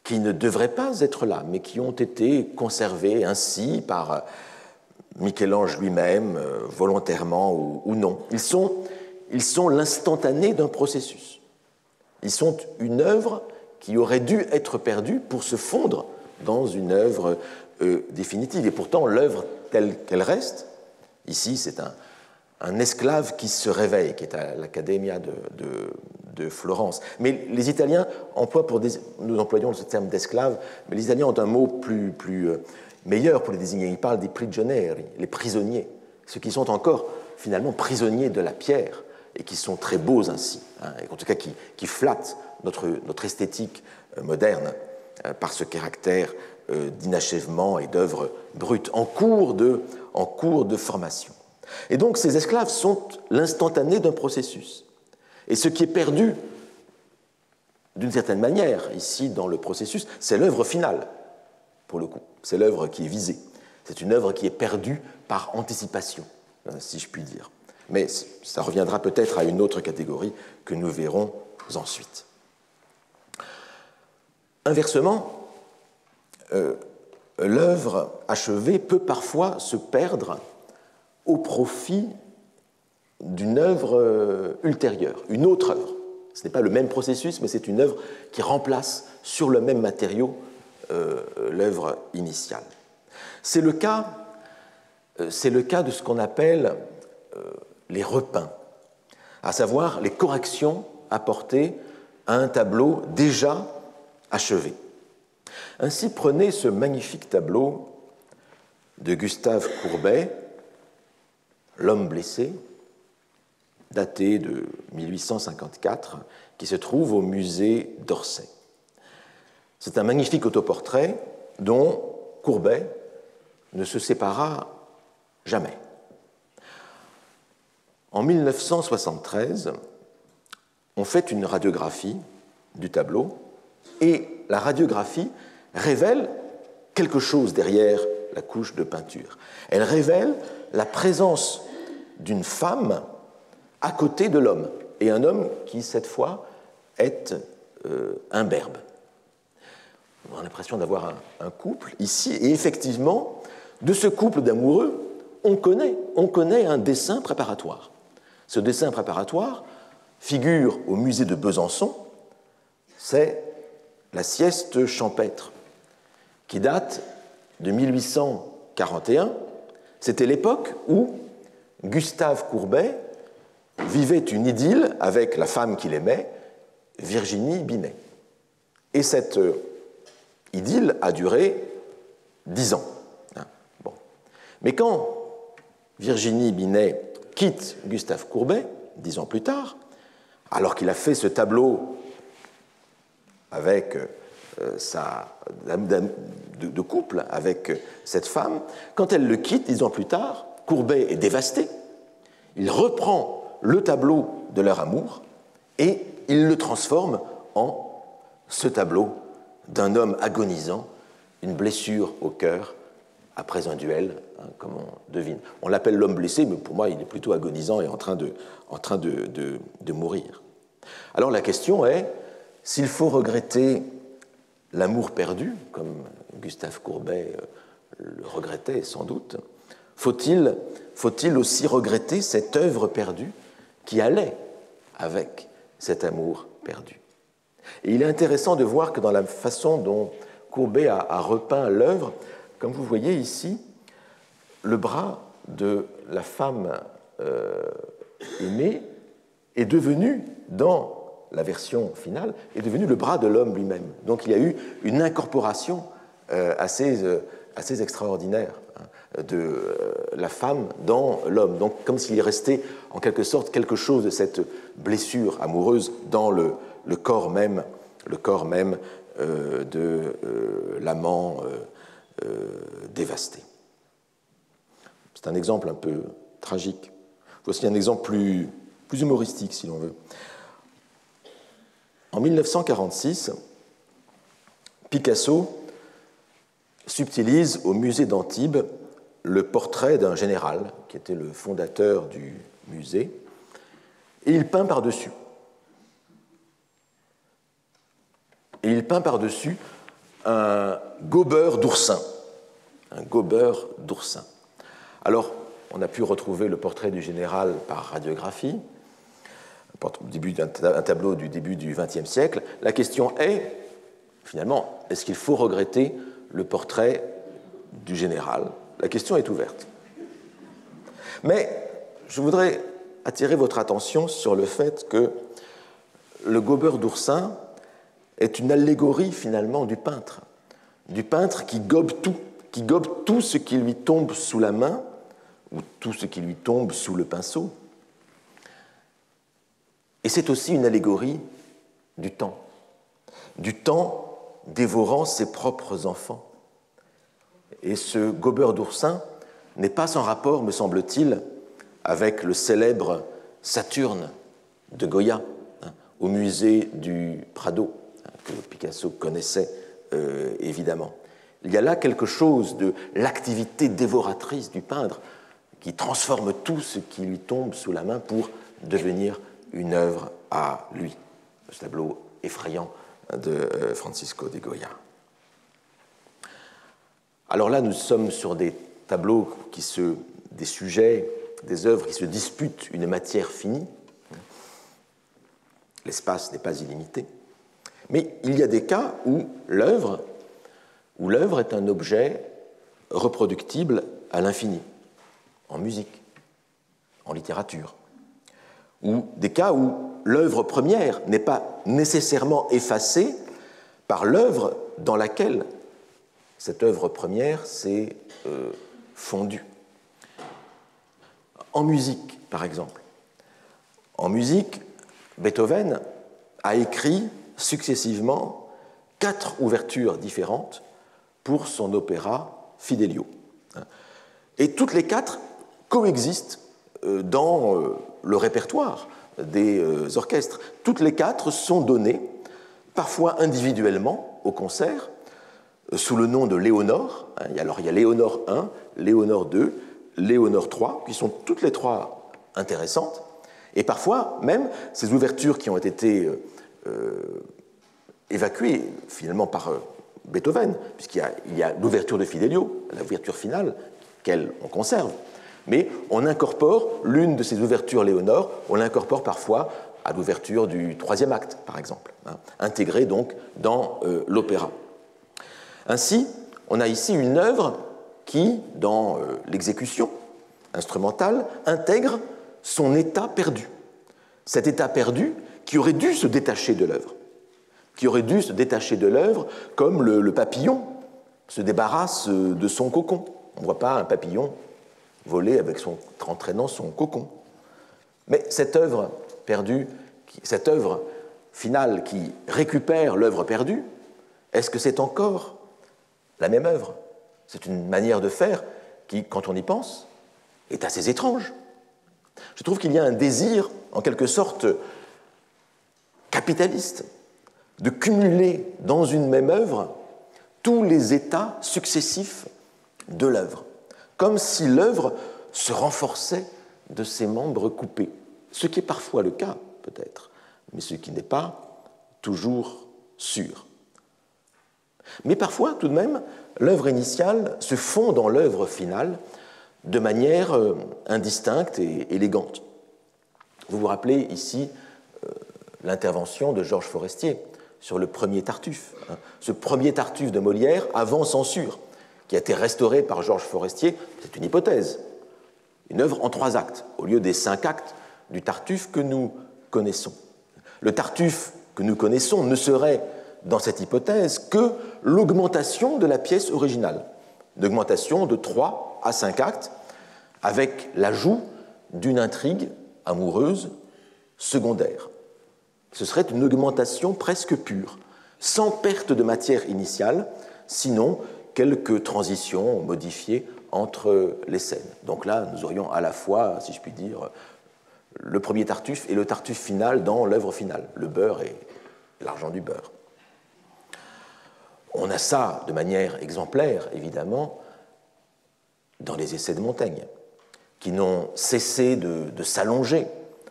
qui ne devraient pas être là, mais qui ont été conservés ainsi par Michel-Ange lui-même, volontairement ou non. Ils sont l'instantané d'un processus. Ils sont une œuvre qui aurait dû être perdue pour se fondre dans une œuvre définitive. Et pourtant, l'œuvre telle qu'elle reste, ici, c'est un esclave qui se réveille, qui est à l'Accademia de Florence. Mais les Italiens emploient nous employons ce terme d'esclave, mais les Italiens ont un mot plus meilleur pour les désigner. Ils parlent des prigionieri, les prisonniers, ceux qui sont encore finalement prisonniers de la pierre et qui sont très beaux ainsi, hein, et en tout cas qui flattent notre esthétique moderne par ce caractère d'inachèvement et d'œuvre brute en cours de formation. Et donc ces esclaves sont l'instantané d'un processus. Et ce qui est perdu, d'une certaine manière, ici dans le processus, c'est l'œuvre finale, pour le coup. C'est l'œuvre qui est visée. C'est une œuvre qui est perdue par anticipation, si je puis dire. Mais ça reviendra peut-être à une autre catégorie que nous verrons ensuite. Inversement, l'œuvre achevée peut parfois se perdre au profit d'une œuvre ultérieure, une autre œuvre. Ce n'est pas le même processus, mais c'est une œuvre qui remplace sur le même matériau l'œuvre initiale. C'est le cas de ce qu'on appelle les repeints, à savoir les corrections apportées à un tableau déjà achevé. Ainsi, prenez ce magnifique tableau de Gustave Courbet, L'homme blessé, daté de 1854, qui se trouve au musée d'Orsay. C'est un magnifique autoportrait dont Courbet ne se sépara jamais. En 1973, on fait une radiographie du tableau et la radiographie révèle quelque chose derrière la couche de peinture. Elle révèle la présence d'une femme à côté de l'homme, et un homme qui, cette fois, est imberbe. On a l'impression d'avoir un couple ici, et effectivement, de ce couple d'amoureux, on connaît un dessin préparatoire. Ce dessin préparatoire figure au musée de Besançon, c'est la sieste champêtre, qui date de 1841. C'était l'époque où Gustave Courbet vivait une idylle avec la femme qu'il aimait, Virginie Binet. Et cette idylle a duré 10 ans. Bon. Mais quand Virginie Binet quitte Gustave Courbet, 10 ans plus tard, alors qu'il a fait ce tableau avec de couple avec cette femme, quand elle le quitte 10 ans plus tard, Courbet est dévasté. Il reprend le tableau de leur amour et il le transforme en ce tableau d'un homme agonisant, une blessure au cœur après un duel, comme on devine. On l'appelle l'homme blessé, mais pour moi, il est plutôt agonisant et en train de mourir. Alors la question est, s'il faut regretter l'amour perdu, comme Gustave Courbet le regrettait sans doute, faut-il aussi regretter cette œuvre perdue qui allait avec cet amour perdu? Et il est intéressant de voir que dans la façon dont Courbet a repeint l'œuvre, comme vous voyez ici, le bras de la femme aimée est devenu, dans la version finale, est devenu le bras de l'homme lui-même. Donc il y a eu une incorporation assez extraordinaire de la femme dans l'homme. Donc comme s'il y restait en quelque sorte quelque chose de cette blessure amoureuse dans le corps même de l'amant dévasté. C'est un exemple un peu tragique. Voici un exemple plus humoristique, si l'on veut. En 1946, Picasso subtilise au musée d'Antibes le portrait d'un général qui était le fondateur du musée, et il peint par-dessus. Et il peint par-dessus un gobeur d'oursin. Un gobeur d'oursin. Alors, on a pu retrouver le portrait du général par radiographie, un tableau du début du XXe siècle. La question est, finalement, est-ce qu'il faut regretter le portrait du général? La question est ouverte. Mais je voudrais attirer votre attention sur le fait que le gobeur d'oursin est une allégorie, finalement, du peintre qui gobe tout ce qui lui tombe sous la main ou tout ce qui lui tombe sous le pinceau. Et c'est aussi une allégorie du temps dévorant ses propres enfants. Et ce gobeur d'oursin n'est pas sans rapport, me semble-t-il, avec le célèbre Saturne de Goya, au musée du Prado, que Picasso connaissait évidemment. Il y a là quelque chose de l'activité dévoratrice du peintre qui transforme tout ce qui lui tombe sous la main pour devenir une œuvre à lui. Ce tableau effrayant de Francisco de Goya. Alors là, nous sommes sur des tableaux des sujets, des œuvres qui se disputent une matière finie. l'espace n'est pas illimité. Mais il y a des cas où l'œuvre est un objet reproductible à l'infini, en musique, en littérature, ou des cas où l'œuvre première n'est pas nécessairement effacée par l'œuvre dans laquelle cette œuvre première s'est fondue. En musique, par exemple. En musique, Beethoven a écrit successivement 4 ouvertures différentes pour son opéra Fidelio. Et toutes les 4 coexistent dans le répertoire des orchestres. Toutes les 4 sont données, parfois individuellement, au concert, sous le nom de Léonore. Alors il y a Léonore I, Léonore II, Léonore III, qui sont toutes les 3 intéressantes. Et parfois, même, ces ouvertures qui ont été évacuées finalement par Beethoven, puisqu'il y a l'ouverture de Fidelio, l'ouverture finale, qu'elle on conserve. Mais on incorpore l'une de ces ouvertures Léonore, on l'incorpore parfois à l'ouverture du 3e acte, par exemple, intégrée donc dans l'opéra. Ainsi, on a ici une œuvre qui, dans l'exécution instrumentale, intègre son état perdu. Cet état perdu qui aurait dû se détacher de l'œuvre. Qui aurait dû se détacher de l'œuvre comme le papillon se débarrasse de son cocon. On ne voit pas un papillon voler en traînant son cocon. Mais cette œuvre perdue, cette œuvre finale qui récupère l'œuvre perdue, est-ce que c'est encore la même œuvre? C'est une manière de faire qui, quand on y pense, est assez étrange. Je trouve qu'il y a un désir, en quelque sorte, capitaliste, de cumuler dans une même œuvre tous les états successifs de l'œuvre, comme si l'œuvre se renforçait de ses membres coupés, ce qui est parfois le cas, peut-être, mais ce qui n'est pas toujours sûr. Mais parfois, tout de même, l'œuvre initiale se fond dans l'œuvre finale de manière indistincte et élégante. Vous vous rappelez ici l'intervention de Georges Forestier sur le premier Tartuffe, ce premier Tartuffe de Molière avant censure, qui a été restauré par Georges Forestier. C'est une hypothèse, une œuvre en 3 actes, au lieu des 5 actes du Tartuffe que nous connaissons. Le Tartuffe que nous connaissons ne serait, dans cette hypothèse, que l'augmentation de la pièce originale, une augmentation de 3 à 5 actes, avec l'ajout d'une intrigue amoureuse secondaire. Ce serait une augmentation presque pure, sans perte de matière initiale, sinon quelques transitions modifiées entre les scènes. Donc là, nous aurions à la fois, si je puis dire, le premier Tartuffe et le Tartuffe final dans l'œuvre finale, le beurre et l'argent du beurre. On a ça de manière exemplaire, évidemment, dans les essais de Montaigne, qui n'ont cessé de s'allonger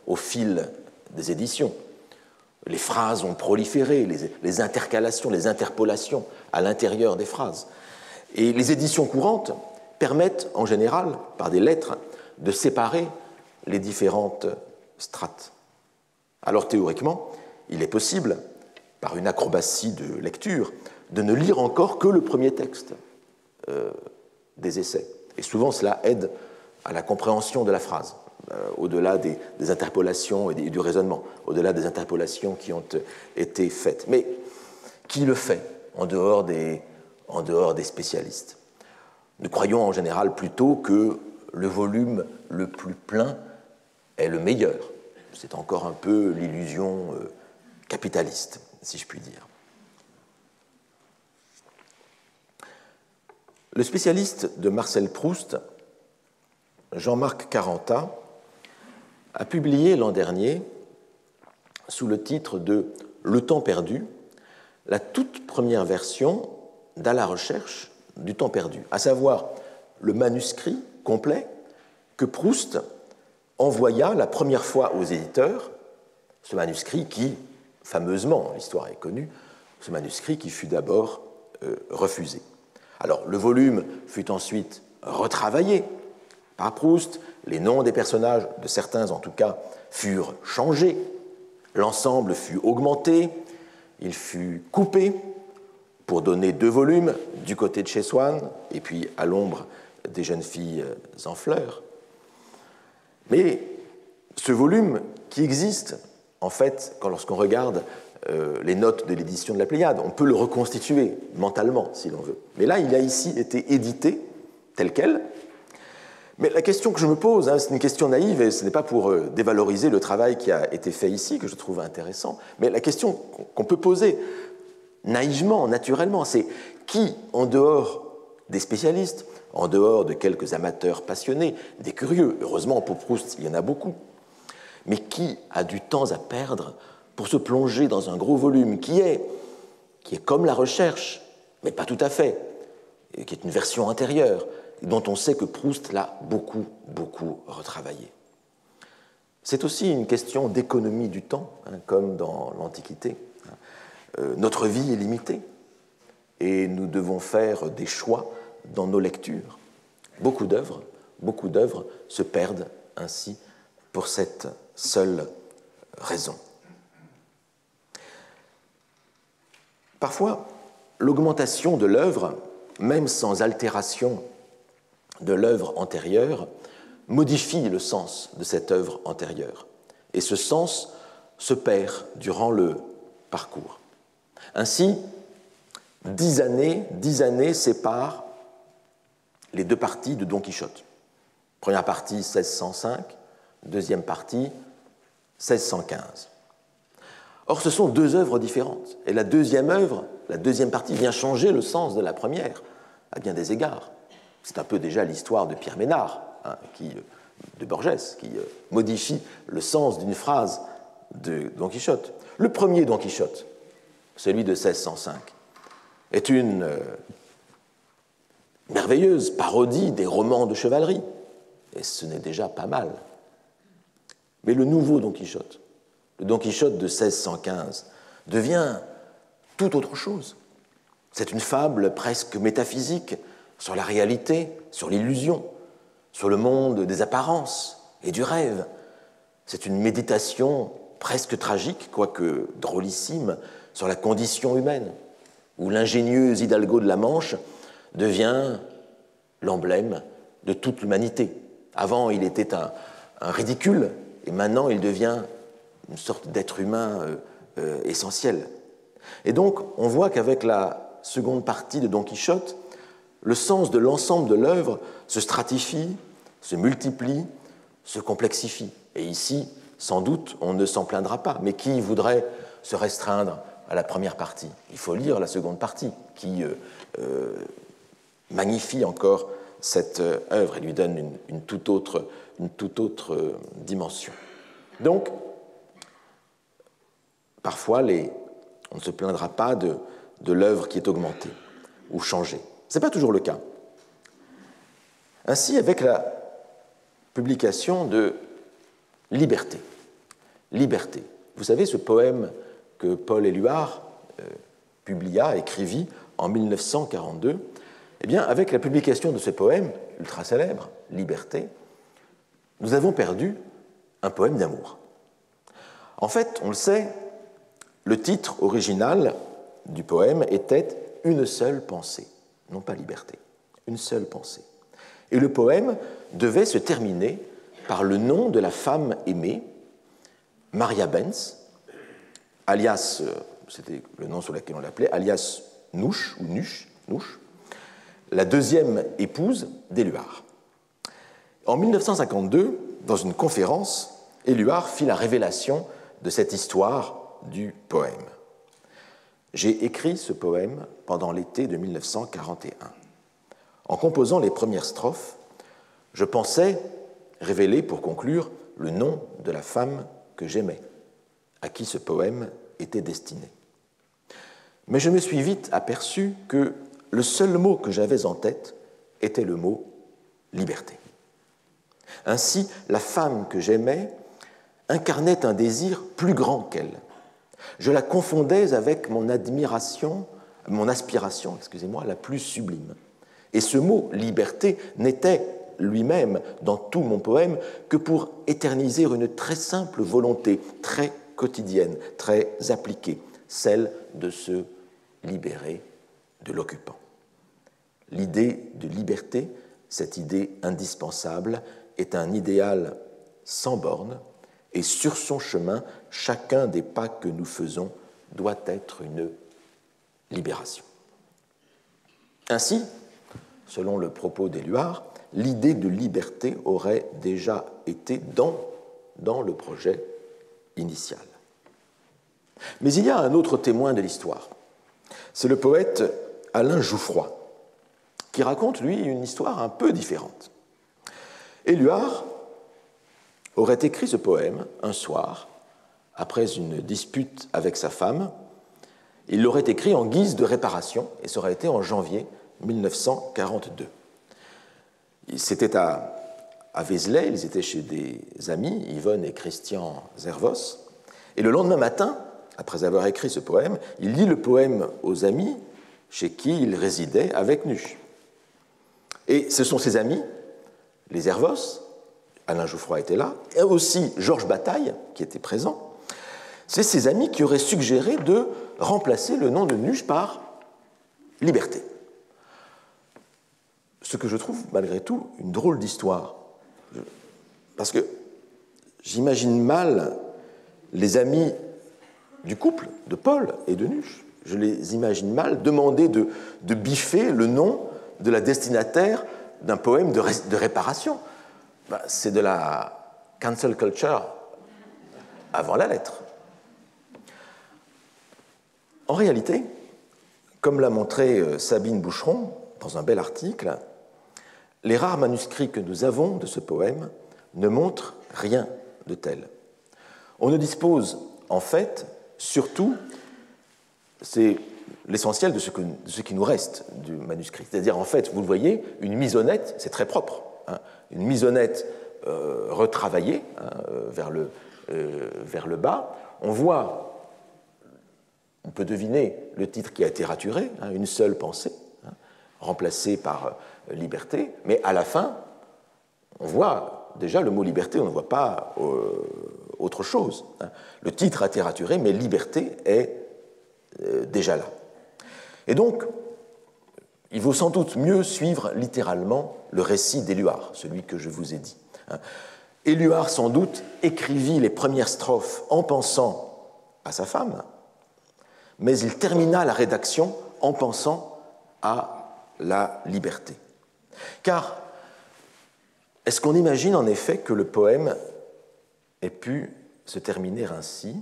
au fil des éditions. Les phrases ont proliféré, les intercalations, les interpolations à l'intérieur des phrases. Et les éditions courantes permettent, en général, par des lettres, de séparer les différentes strates. Alors théoriquement, il est possible, par une acrobatie de lecture, de ne lire encore que le premier texte des essais. Et souvent, cela aide à la compréhension de la phrase, au-delà des interpolations et du raisonnement, au-delà des interpolations qui ont été faites. Mais qui le fait en dehors des spécialistes? Nous croyons en général plutôt que le volume le plus plein est le meilleur. C'est encore un peu l'illusion capitaliste, si je puis dire. Le spécialiste de Marcel Proust, Jean-Marc Caranta, a publié l'an dernier, sous le titre de « Le temps perdu », la toute première version d'À la recherche du temps perdu, à savoir le manuscrit complet que Proust envoya la première fois aux éditeurs, ce manuscrit qui, fameusement, l'histoire est connue, ce manuscrit qui fut d'abord refusé. Alors, le volume fut ensuite retravaillé par Proust, les noms des personnages, de certains en tout cas, furent changés, L'ensemble fut augmenté, il fut coupé pour donner 2 volumes du côté de chez Swann et puis à l'ombre des jeunes filles en fleurs. Mais ce volume qui existe, en fait, lorsqu'on regarde les notes de l'édition de la Pléiade, on peut le reconstituer mentalement, si l'on veut. Mais là, il a ici été édité tel quel. Mais la question que je me pose, c'est une question naïve, et ce n'est pas pour dévaloriser le travail qui a été fait ici, que je trouve intéressant, mais la question qu'on peut poser naïvement, naturellement, c'est qui, en dehors des spécialistes, en dehors de quelques amateurs passionnés, des curieux, heureusement pour Proust, il y en a beaucoup, mais qui a du temps à perdre pour se plonger dans un gros volume qui est comme la recherche, mais pas tout à fait, et qui est une version antérieure, dont on sait que Proust l'a beaucoup, beaucoup retravaillé. C'est aussi une question d'économie du temps, comme dans l'Antiquité. Notre vie est limitée et nous devons faire des choix dans nos lectures. Beaucoup d'œuvres se perdent ainsi pour cette seule raison. Parfois, l'augmentation de l'œuvre, même sans altération de l'œuvre antérieure, modifie le sens de cette œuvre antérieure. Et ce sens se perd durant le parcours. Ainsi, 10 années séparent les 2 parties de Don Quichotte. Première partie, 1605, deuxième partie, 1615. Or, ce sont 2 œuvres différentes. Et la deuxième œuvre, la deuxième partie, vient changer le sens de la première, à bien des égards. C'est un peu déjà l'histoire de Pierre Ménard, de Borges, qui modifie le sens d'une phrase de Don Quichotte. Le premier Don Quichotte, celui de 1605, est une merveilleuse parodie des romans de chevalerie, et ce n'est déjà pas mal. Mais le nouveau Don Quichotte, le Don Quichotte de 1615, devient tout autre chose. C'est une fable presque métaphysique sur la réalité, sur l'illusion, sur le monde des apparences et du rêve. C'est une méditation presque tragique, quoique drôlissime, sur la condition humaine, où l'ingénieux Hidalgo de la Manche devient l'emblème de toute l'humanité. Avant, il était un ridicule, et maintenant, il devient une sorte d'être humain essentiel. Et donc, on voit qu'avec la seconde partie de Don Quichotte, le sens de l'ensemble de l'œuvre se stratifie, se multiplie, se complexifie. Et ici, sans doute, on ne s'en plaindra pas. Mais qui voudrait se restreindre à la première partie? Il faut lire la seconde partie, qui magnifie encore cette œuvre et lui donne une toute autre dimension. Donc, parfois, on ne se plaindra pas de l'œuvre qui est augmentée ou changée. Ce n'est pas toujours le cas. Ainsi, avec la publication de Liberté. Liberté. Vous savez, ce poème que Paul Éluard écrivit en 1942, eh bien, avec la publication de ce poème ultra célèbre, Liberté, nous avons perdu un poème d'amour. En fait, on le sait, le titre original du poème était « Une seule pensée », non pas liberté, une seule pensée. Et le poème devait se terminer par le nom de la femme aimée, Maria Benz, alias, c'était le nom sur lequel on l'appelait, alias Nouche, ou Nuche, la deuxième épouse d'Éluard. En 1952, dans une conférence, Éluard fit la révélation de cette histoire du poème. J'ai écrit ce poème pendant l'été de 1941. En composant les premières strophes, je pensais révéler pour conclure le nom de la femme que j'aimais, à qui ce poème était destiné. Mais je me suis vite aperçu que le seul mot que j'avais en tête était le mot « liberté ». Ainsi, la femme que j'aimais incarnait un désir plus grand qu'elle. Je la confondais avec mon aspiration, la plus sublime. Et ce mot « liberté » n'était lui-même, dans tout mon poème, que pour éterniser une très simple volonté, très quotidienne, très appliquée, celle de se libérer de l'occupant. L'idée de liberté, cette idée indispensable, est un idéal sans bornes, et sur son chemin, chacun des pas que nous faisons doit être une libération. Ainsi, selon le propos d'Éluard, l'idée de liberté aurait déjà été dans le projet initial. Mais il y a un autre témoin de l'histoire. C'est le poète Alain Jouffroy, qui raconte, lui, une histoire un peu différente. Éluard aurait écrit ce poème un soir, après une dispute avec sa femme. Il l'aurait écrit en guise de réparation, et ça aurait été en janvier 1942. C'était à Vézelay, ils étaient chez des amis, Yvonne et Christian Zervos, et le lendemain matin, après avoir écrit ce poème, il lit le poème aux amis chez qui il résidait avec Nuche. Et ce sont ses amis, les Zervos, Alain Jouffroy était là, et aussi Georges Bataille, qui était présent. C'est ses amis qui auraient suggéré de remplacer le nom de Nuche par Liberté. Ce que je trouve, malgré tout, une drôle d'histoire. Parce que j'imagine mal les amis du couple, de Paul et de Nuche, je les imagine mal demander de biffer le nom de la destinataire d'un poème de réparation. C'est de la cancel culture avant la lettre. En réalité, comme l'a montré Sabine Boucheron dans un bel article, les rares manuscrits que nous avons de ce poème ne montrent rien de tel. On ne dispose en fait, surtout, c'est l'essentiel de ce qui nous reste du manuscrit. C'est-à-dire, en fait, vous le voyez, une misonnette, c'est très propre, hein, une misonnette retravaillée vers le bas. On peut deviner le titre qui a été raturé, hein, une seule pensée, hein, remplacée par liberté, mais à la fin, on voit déjà le mot liberté, on ne voit pas autre chose. Hein. Le titre a été raturé, mais liberté est déjà là. Et donc, il vaut sans doute mieux suivre littéralement le récit d'Éluard, celui que je vous ai dit. Éluard, sans doute, écrivit les premières strophes en pensant à sa femme, mais il termina la rédaction en pensant à la liberté. Car est-ce qu'on imagine en effet que le poème ait pu se terminer ainsi?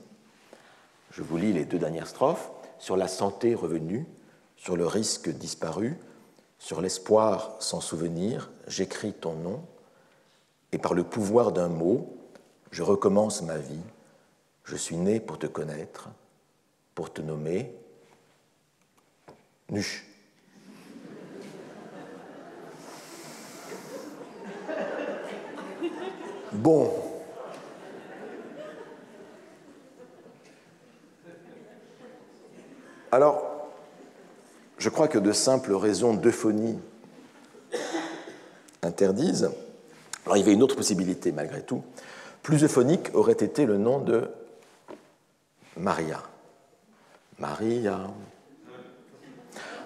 Je vous lis les deux dernières strophes. Sur la santé revenue, sur le risque disparu, sur l'espoir sans souvenir, j'écris ton nom, et par le pouvoir d'un mot, je recommence ma vie. Je suis né pour te connaître, pour te nommer Nuche. Bon. Alors, je crois que de simples raisons d'euphonie interdisent. Alors, il y avait une autre possibilité, malgré tout. Plus euphonique aurait été le nom de Maria. Maria.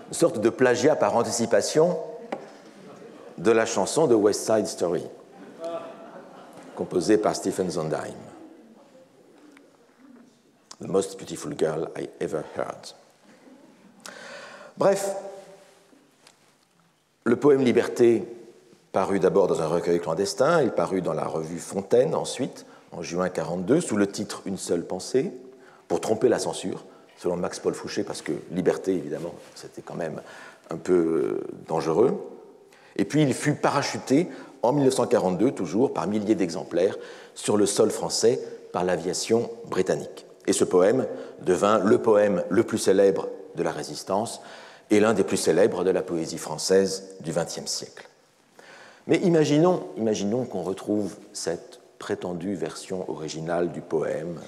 Une sorte de plagiat par anticipation de la chanson de West Side Story, composée par Stephen Sondheim. The most beautiful girl I ever heard. Bref, le poème Liberté parut d'abord dans un recueil clandestin, il parut dans la revue Fontaine ensuite, en juin 1942, sous le titre Une seule pensée, pour tromper la censure, selon Max-Paul Fouché, parce que liberté, évidemment, c'était quand même un peu dangereux. Et puis il fut parachuté en 1942, toujours par milliers d'exemplaires, sur le sol français par l'aviation britannique. Et ce poème devint le poème le plus célèbre de la Résistance et l'un des plus célèbres de la poésie française du XXe siècle. Mais imaginons qu'on retrouve cette prétendue version originale du poème,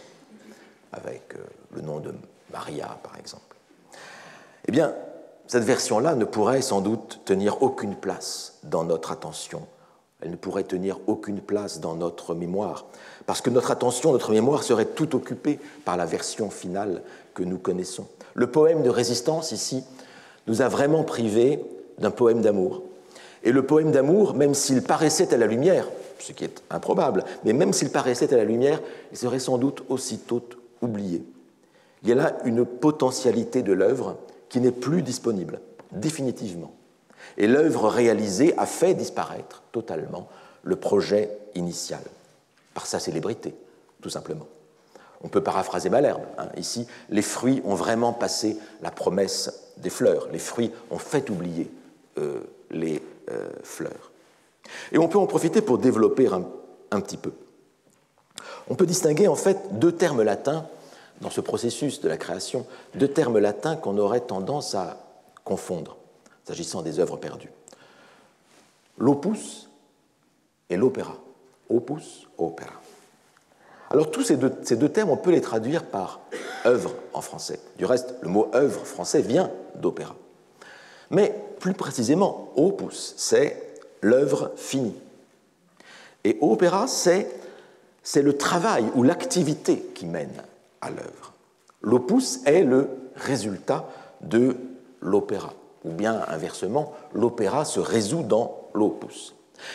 avec le nom de Maria, par exemple. Eh bien, cette version-là ne pourrait sans doute tenir aucune place dans notre attention Elle ne pourrait tenir aucune place dans notre mémoire, parce que notre attention, notre mémoire serait tout occupée par la version finale que nous connaissons. Le poème de résistance, ici, nous a vraiment privés d'un poème d'amour. Et le poème d'amour, même s'il paraissait à la lumière, ce qui est improbable, mais même s'il paraissait à la lumière, il serait sans doute aussitôt oublié. Il y a là une potentialité de l'œuvre qui n'est plus disponible, définitivement. Et l'œuvre réalisée a fait disparaître totalement le projet initial, par sa célébrité, tout simplement. On peut paraphraser Malherbe. Ici, les fruits ont vraiment passé la promesse des fleurs. Les fruits ont fait oublier les fleurs. Et on peut en profiter pour développer un petit peu. On peut distinguer en fait deux termes latins dans ce processus de la création, deux termes latins qu'on aurait tendance à confondre, s'agissant des œuvres perdues. L'opus et l'opéra. Opus, opéra. Alors tous ces deux termes, on peut les traduire par œuvre en français. Du reste, le mot œuvre français vient d'opéra. Mais plus précisément, opus, c'est l'œuvre finie. Et opéra, c'est le travail ou l'activité qui mène à l'œuvre. L'opus est le résultat de l'opéra. Ou bien, inversement, l'opéra se résout dans l'opus.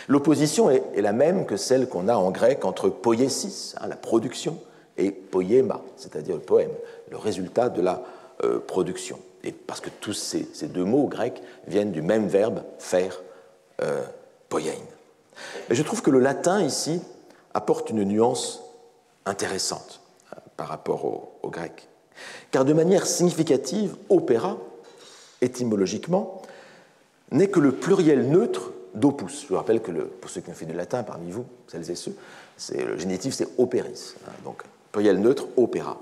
L'opposition est la même que celle qu'on a en grec entre poiesis, la production, et poiema, c'est-à-dire le poème, le résultat de la production. Et parce que tous ces deux mots grecs viennent du même verbe faire, poiein. Mais je trouve que le latin, ici, apporte une nuance intéressante par rapport au grec. Car de manière significative, opéra, étymologiquement, n'est que le pluriel neutre d'opus. Je vous rappelle que, pour ceux qui ont fait du latin parmi vous, celles et ceux, le génitif c'est operis, donc pluriel neutre, opéra.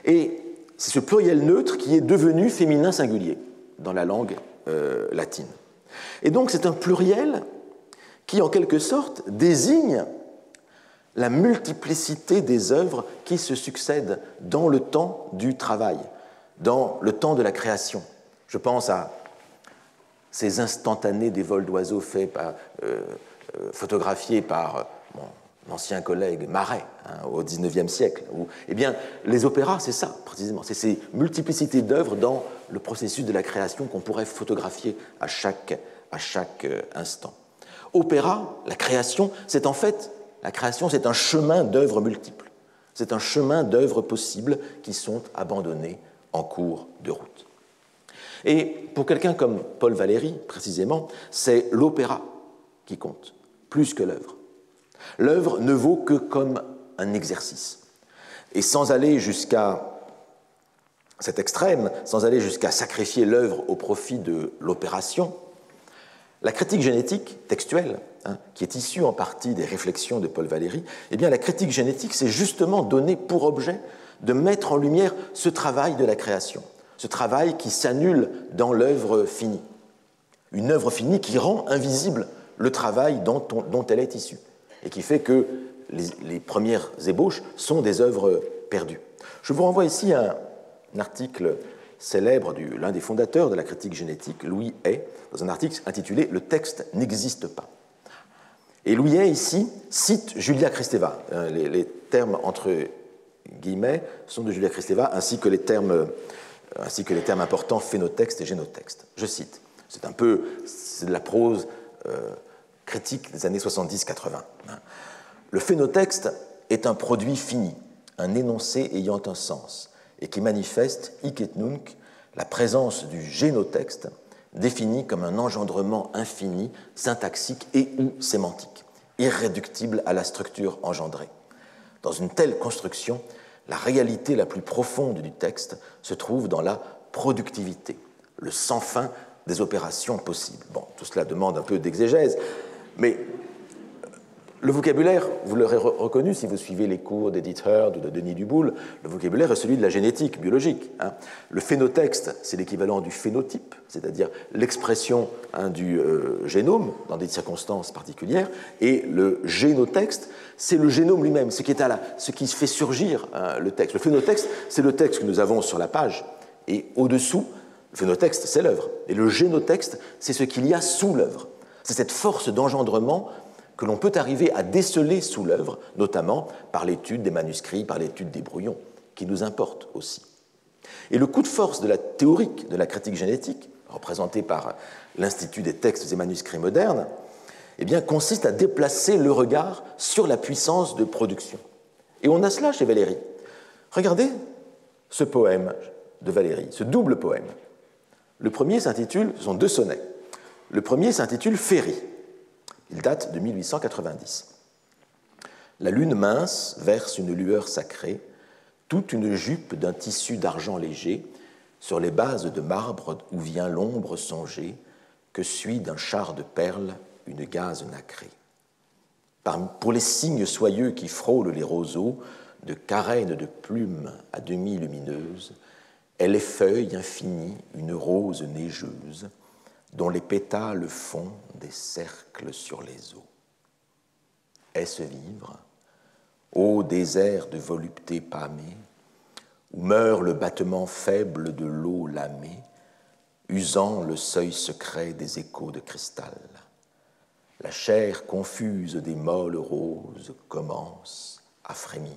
Et c'est ce pluriel neutre qui est devenu féminin singulier dans la langue latine. Et donc c'est un pluriel qui, en quelque sorte, désigne la multiplicité des œuvres qui se succèdent dans le temps du travail, dans le temps de la création. Je pense à ces instantanés des vols d'oiseaux photographiés par mon ancien collègue Marais au XIXe siècle. Eh bien, les opéras, c'est ça, précisément. C'est ces multiplicités d'œuvres dans le processus de la création qu'on pourrait photographier à chaque instant. Opéra, la création, c'est en fait, la création, c'est un chemin d'œuvres multiples. C'est un chemin d'œuvres possibles qui sont abandonnées en cours de route. Et pour quelqu'un comme Paul Valéry, précisément, c'est l'opéra qui compte, plus que l'œuvre. L'œuvre ne vaut que comme un exercice. Et sans aller jusqu'à cet extrême, sans aller jusqu'à sacrifier l'œuvre au profit de l'opération, la critique génétique textuelle, qui est issue en partie des réflexions de Paul Valéry, eh bien la critique génétique s'est justement donnée pour objet de mettre en lumière ce travail de la création, ce travail qui s'annule dans l'œuvre finie. Une œuvre finie qui rend invisible le travail dont elle est issue et qui fait que les premières ébauches sont des œuvres perdues. Je vous renvoie ici à un article célèbre de l'un des fondateurs de la critique génétique, Louis Hay, dans un article intitulé « Le texte n'existe pas ». Et Louis Hay, ici, cite Julia Kristeva. Les termes entre guillemets sont de Julia Kristeva, ainsi que les termes importants phénotexte et génotexte. Je cite, c'est de la prose critique des années 70-80. Le phénotexte est un produit fini, un énoncé ayant un sens, et qui manifeste, hic et nunc, la présence du génotexte, défini comme un engendrement infini, syntaxique et ou sémantique, irréductible à la structure engendrée. Dans une telle construction, la réalité la plus profonde du texte se trouve dans la productivité, le sans fin des opérations possibles. Bon, tout cela demande un peu d'exégèse, mais le vocabulaire, vous l'aurez reconnu si vous suivez les cours d'Edith Heard ou de Denis Duboul, le vocabulaire est celui de la génétique biologique. Le phénotexte, c'est l'équivalent du phénotype, c'est-à-dire l'expression du génome dans des circonstances particulières, et le génotexte, c'est le génome lui-même, ce qui fait surgir le texte. Le phénotexte, c'est le texte que nous avons sur la page, et au-dessous, le phénotexte, c'est l'œuvre. Et le génotexte, c'est ce qu'il y a sous l'œuvre. C'est cette force d'engendrement que l'on peut arriver à déceler sous l'œuvre, notamment par l'étude des manuscrits, par l'étude des brouillons, qui nous importent aussi. Et le coup de force de la théorique de la critique génétique, représenté par l'Institut des textes et manuscrits modernes, eh bien, consiste à déplacer le regard sur la puissance de production. Et on a cela chez Valéry. Regardez ce poème de Valéry, ce double poème. Le premier s'intitule, ce sont 2 sonnets. Le premier s'intitule Féerie. Il date de 1890. La lune mince verse une lueur sacrée, toute une jupe d'un tissu d'argent léger, sur les bases de marbre où vient l'ombre songer, que suit d'un char de perles une gaze nacrée. Pour les cygnes soyeux qui frôlent les roseaux, de carènes de plumes à demi lumineuses, elle effeuille infinie une rose neigeuse, dont les pétales font des cercles sur les eaux. Est-ce vivre, ô désert de volupté pâmée, où meurt le battement faible de l'eau lamée, usant le seuil secret des échos de cristal. La chair confuse des molles roses commence à frémir,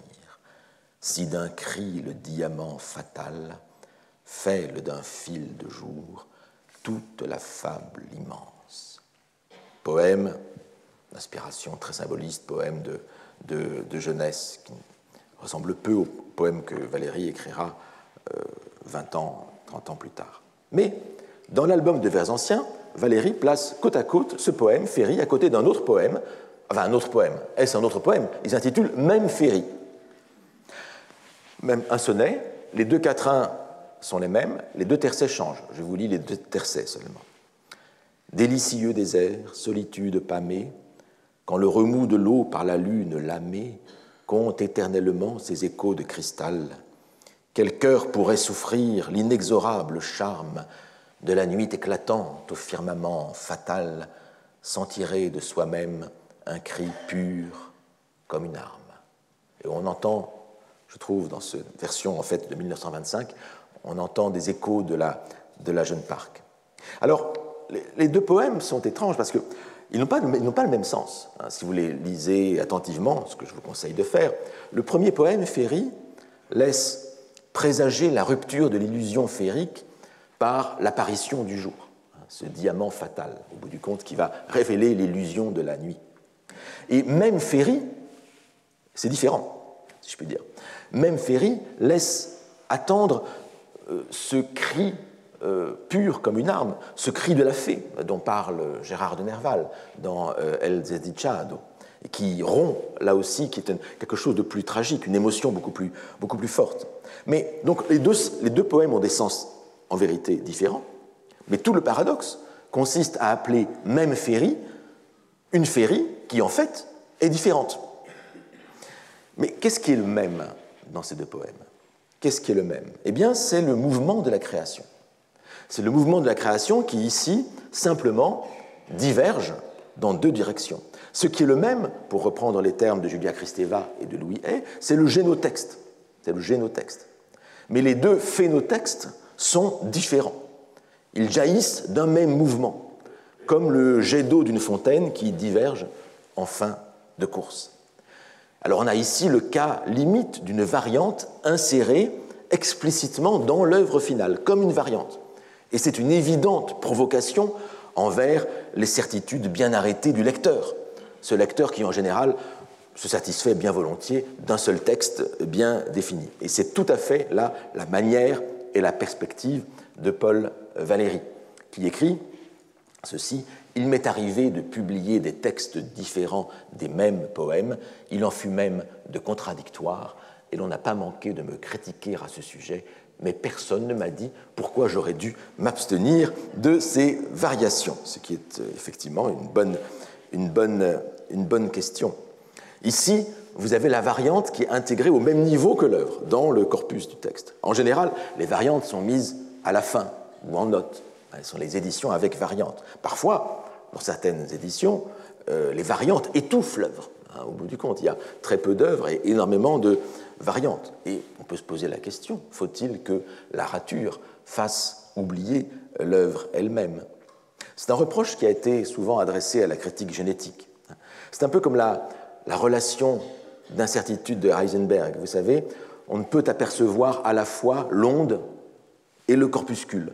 si d'un cri le diamant fatal fêle d'un fil de jour toute la fable immense. Poème d'inspiration très symboliste, poème de jeunesse qui ressemble peu au poème que Valéry écrira 20 ans, 30 ans plus tard. Mais dans l'album de vers anciens, Valéry place côte à côte ce poème, Féerie, à côté d'un autre poème. Enfin, un autre poème. Est-ce un autre poème? Il s'intitule Même Féerie. Même un sonnet, les 2 quatrains sont les mêmes, les 2 tercets changent. Je vous lis les 2 tercets seulement. Délicieux désert, solitude pâmée, quand le remous de l'eau par la lune lamée compte éternellement ses échos de cristal. Quel cœur pourrait souffrir l'inexorable charme de la nuit éclatante au firmament fatal, sans tirer de soi-même un cri pur comme une arme. Et on entend, je trouve, dans cette version en fait de 1925, on entend des échos de la Jeune Parc. Alors, les 2 poèmes sont étranges parce qu'ils n'ont pas le même sens. Si vous les lisez attentivement, ce que je vous conseille de faire, le premier poème, Féerie, laisse présager la rupture de l'illusion féerique par l'apparition du jour, ce diamant fatal, au bout du compte, qui va révéler l'illusion de la nuit. Et même Féerie, c'est différent, si je puis dire. Même Féerie laisse attendre ce cri pur comme une arme, ce cri de la fée dont parle Gérard de Nerval dans El Desdichado, qui rompt là aussi, qui est quelque chose de plus tragique, une émotion beaucoup plus forte. Mais donc les deux poèmes ont des sens en vérité différents, mais tout le paradoxe consiste à appeler même Féerie une Féerie qui en fait est différente. Mais qu'est-ce qui est le même dans ces 2 poèmes? Qu'est-ce qui est le même? Eh bien, c'est le mouvement de la création. C'est le mouvement de la création qui, ici, simplement diverge dans 2 directions. Ce qui est le même, pour reprendre les termes de Julia Kristeva et de Louis Hay, c'est le génotexte. C'est le génotexte. Mais les 2 phénotextes sont différents. Ils jaillissent d'un même mouvement, comme le jet d'eau d'une fontaine qui diverge en fin de course. Alors on a ici le cas limite d'une variante insérée explicitement dans l'œuvre finale, comme une variante. Et c'est une évidente provocation envers les certitudes bien arrêtées du lecteur. Ce lecteur qui, en général, se satisfait bien volontiers d'un seul texte bien défini. Et c'est tout à fait là la manière et la perspective de Paul Valéry, qui écrit ceci: « Il m'est arrivé de publier des textes différents des mêmes poèmes, il en fut même de contradictoires, et l'on n'a pas manqué de me critiquer à ce sujet, mais personne ne m'a dit pourquoi j'aurais dû m'abstenir de ces variations. » Ce qui est effectivement une bonne question. Ici, vous avez la variante qui est intégrée au même niveau que l'œuvre, dans le corpus du texte. En général, les variantes sont mises à la fin ou en note. Ce sont les éditions avec variantes. Parfois, dans certaines éditions, les variantes étouffent l'œuvre. Au bout du compte, il y a très peu d'œuvres et énormément de variantes. Et on peut se poser la question, faut-il que la rature fasse oublier l'œuvre elle-même? C'est un reproche qui a été souvent adressé à la critique génétique. C'est un peu comme la relation d'incertitude de Heisenberg. Vous savez, on ne peut apercevoir à la fois l'onde et le corpuscule.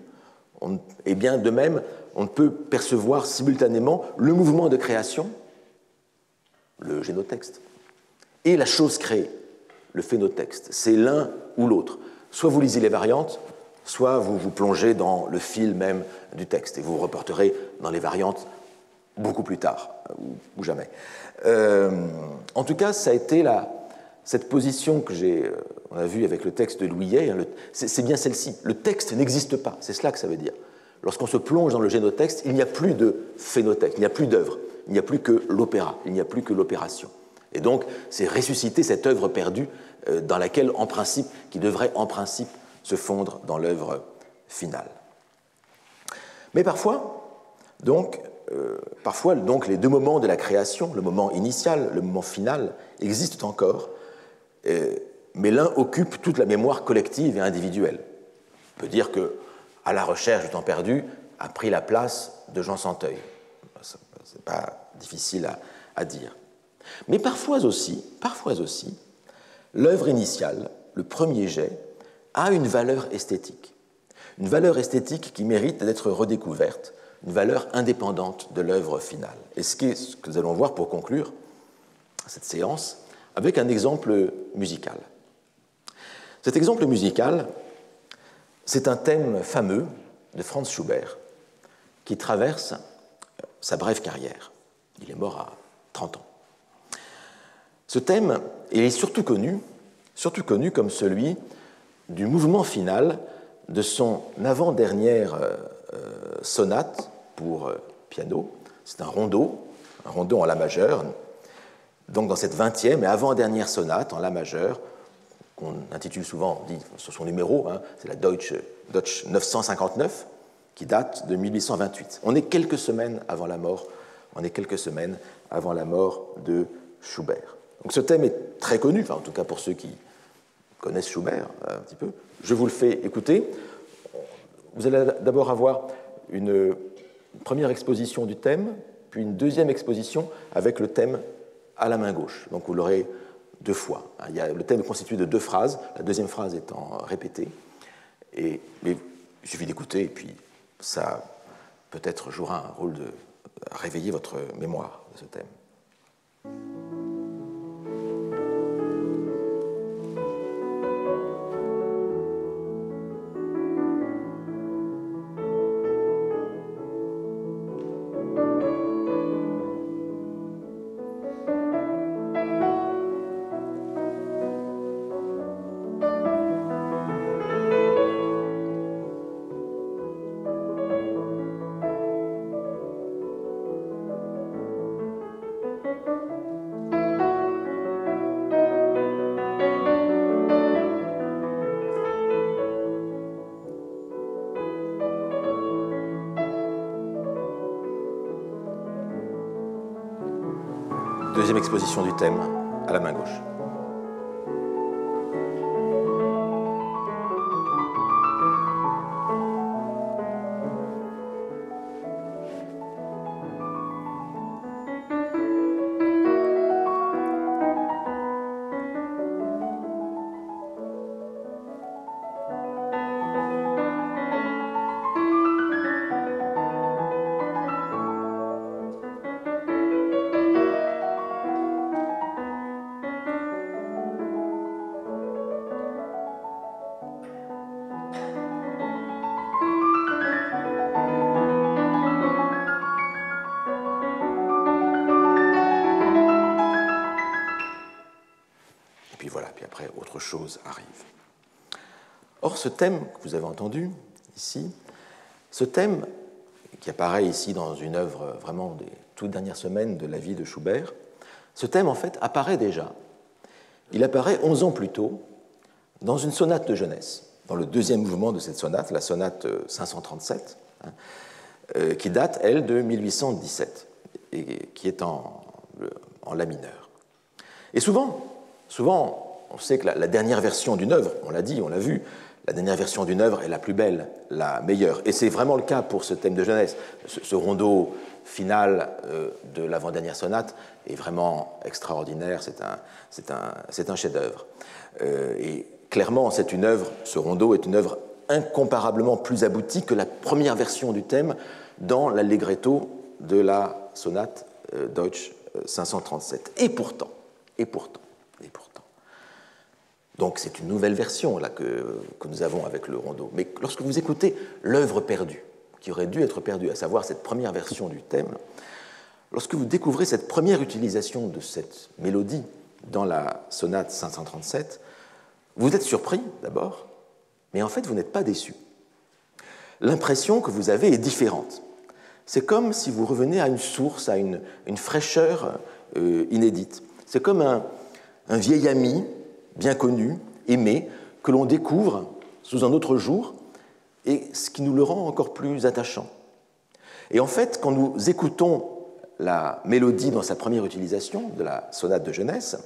Et bien de même, on ne peut percevoir simultanément le mouvement de création, le génotexte, et la chose créée, le phénotexte. C'est l'un ou l'autre. Soit vous lisez les variantes, soit vous vous plongez dans le fil même du texte, et vous vous reporterez dans les variantes beaucoup plus tard, ou jamais. En tout cas, ça a été cette position que on a vue avec le texte de Louis Hay, c'est bien celle-ci. Le texte n'existe pas, c'est cela que ça veut dire. Lorsqu'on se plonge dans le génotexte, il n'y a plus de phénotexte, il n'y a plus d'œuvre, il n'y a plus que l'opéra, il n'y a plus que l'opération. Et donc, c'est ressusciter cette œuvre perdue dans laquelle, qui devrait en principe se fondre dans l'œuvre finale. Mais parfois, les deux moments de la création, le moment initial, le moment final, existent encore, mais l'un occupe toute la mémoire collective et individuelle. On peut dire que À la recherche du temps perdu a pris la place de Jean Santeuil. Ce n'est pas difficile à dire. Mais parfois aussi, l'œuvre initiale, le premier jet, a une valeur esthétique qui mérite d'être redécouverte, une valeur indépendante de l'œuvre finale. Et ce que nous allons voir pour conclure cette séance avec un exemple musical. Cet exemple musical, c'est un thème fameux de Franz Schubert qui traverse sa brève carrière. Il est mort à 30 ans. Ce thème est surtout connu comme celui du mouvement final de son avant-dernière sonate pour piano. C'est un rondo en la majeure, donc dans cette 20e et avant-dernière sonate en la majeure, qu'on intitule souvent, dit sur son numéro, c'est la Deutsch 959, qui date de 1828. On est quelques semaines avant la mort de Schubert. Donc ce thème est très connu, en tout cas pour ceux qui connaissent Schubert un petit peu. Je vous le fais écouter. Vous allez d'abord avoir une première exposition du thème, puis une deuxième exposition avec le thème à la main gauche. Donc vous l'aurez deux fois. Le thème est constitué de deux phrases, la deuxième phrase étant répétée. Mais il suffit d'écouter, et puis ça peut-être jouera un rôle de réveiller votre mémoire de ce thème. Deuxième exposition du thème à la main gauche. Chose arrive. Or, ce thème que vous avez entendu ici, ce thème qui apparaît ici dans une œuvre vraiment des toutes dernières semaines de la vie de Schubert, ce thème en fait apparaît déjà. Il apparaît 11 ans plus tôt dans une sonate de jeunesse, dans le deuxième mouvement de cette sonate, la sonate 537, qui date, elle, de 1817 et qui est en la mineur. Et souvent, on sait que la dernière version d'une œuvre, on l'a dit, on l'a vu, la dernière version d'une œuvre est la plus belle, la meilleure. Et c'est vraiment le cas pour ce thème de jeunesse. Ce rondo final de l'avant-dernière sonate est vraiment extraordinaire, c'est un chef-d'œuvre. Et clairement, c'est une œuvre, ce rondo est une œuvre incomparablement plus aboutie que la première version du thème dans l'allegretto de la sonate Deutsch 537. Et pourtant, donc c'est une nouvelle version là, que nous avons avec le rondo. Mais lorsque vous écoutez l'œuvre perdue, qui aurait dû être perdue, à savoir cette première version du thème, lorsque vous découvrez cette première utilisation de cette mélodie dans la sonate 537, vous êtes surpris d'abord, mais en fait vous n'êtes pas déçu. L'impression que vous avez est différente. C'est comme si vous reveniez à une source, à une fraîcheur inédite. C'est comme un vieil ami bien connu, aimé, que l'on découvre sous un autre jour, et ce qui nous le rend encore plus attachant. Et en fait, quand nous écoutons la mélodie dans sa première utilisation de la sonate de jeunesse,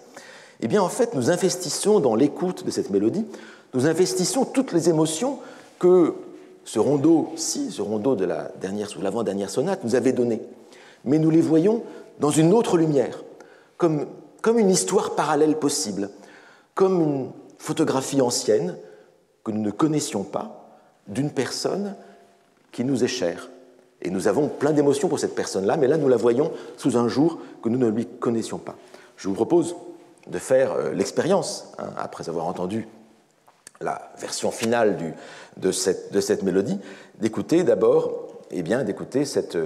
eh bien en fait, nous investissons dans l'écoute de cette mélodie, nous investissons toutes les émotions que ce rondo-ci, ce rondo de la dernière, sous l'avant-dernière sonate, nous avait données. Mais nous les voyons dans une autre lumière, comme une histoire parallèle possible, comme une photographie ancienne que nous ne connaissions pas d'une personne qui nous est chère. Et nous avons plein d'émotions pour cette personne-là, mais là, nous la voyons sous un jour que nous ne lui connaissions pas. Je vous propose de faire l'expérience, après avoir entendu la version finale de cette mélodie, d'écouter d'abord, d'écouter cette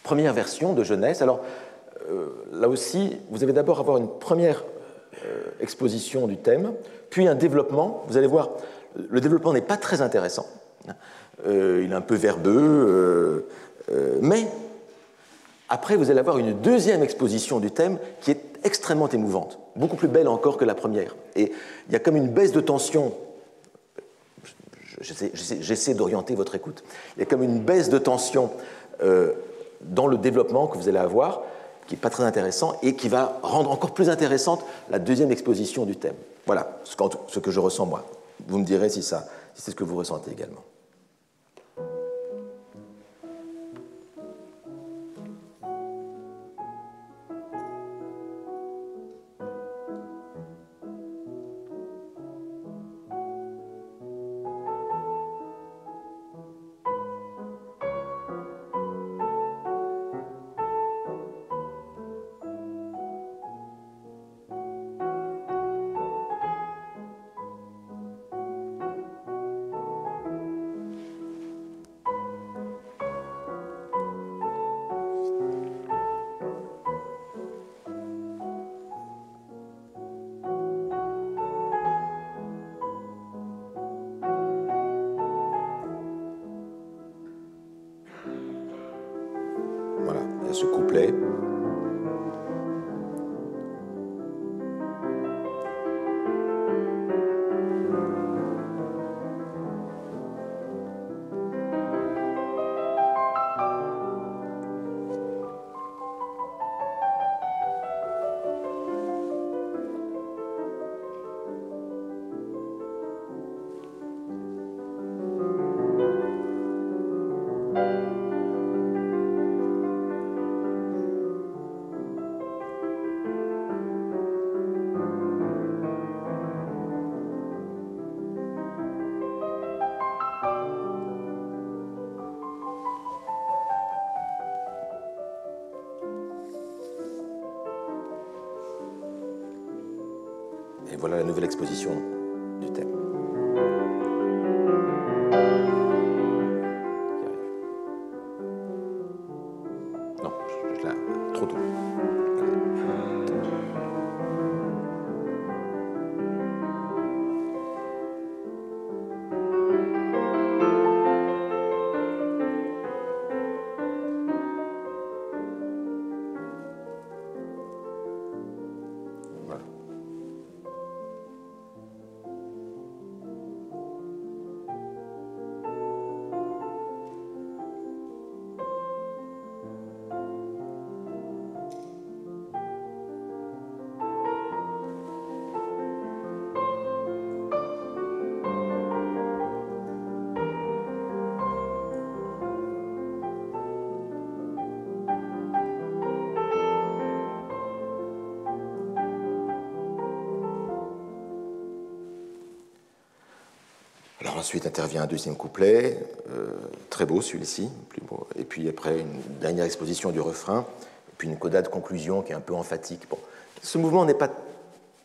première version de jeunesse. Alors, là aussi, vous allez d'abord avoir une première exposition du thème, puis un développement. Vous allez voir, le développement n'est pas très intéressant. Il est un peu verbeux, mais après, vous allez avoir une deuxième exposition du thème qui est extrêmement émouvante, beaucoup plus belle encore que la première. Et il y a comme une baisse de tension. J'essaie d'orienter votre écoute. Il y a comme une baisse de tension dans le développement que vous allez avoir, qui n'est pas très intéressant et qui va rendre encore plus intéressante la deuxième exposition du thème. Voilà ce que je ressens moi. Vous me direz si c'est ce que vous ressentez également. Voilà, il y a ce couplet. Et voilà la nouvelle exposition du thème. Non, je l'ai trop tôt. Alors ensuite intervient un deuxième couplet, très beau celui-ci, plus beau. Et puis après une dernière exposition du refrain, et puis une coda de conclusion qui est un peu emphatique. Bon, ce mouvement n'est pas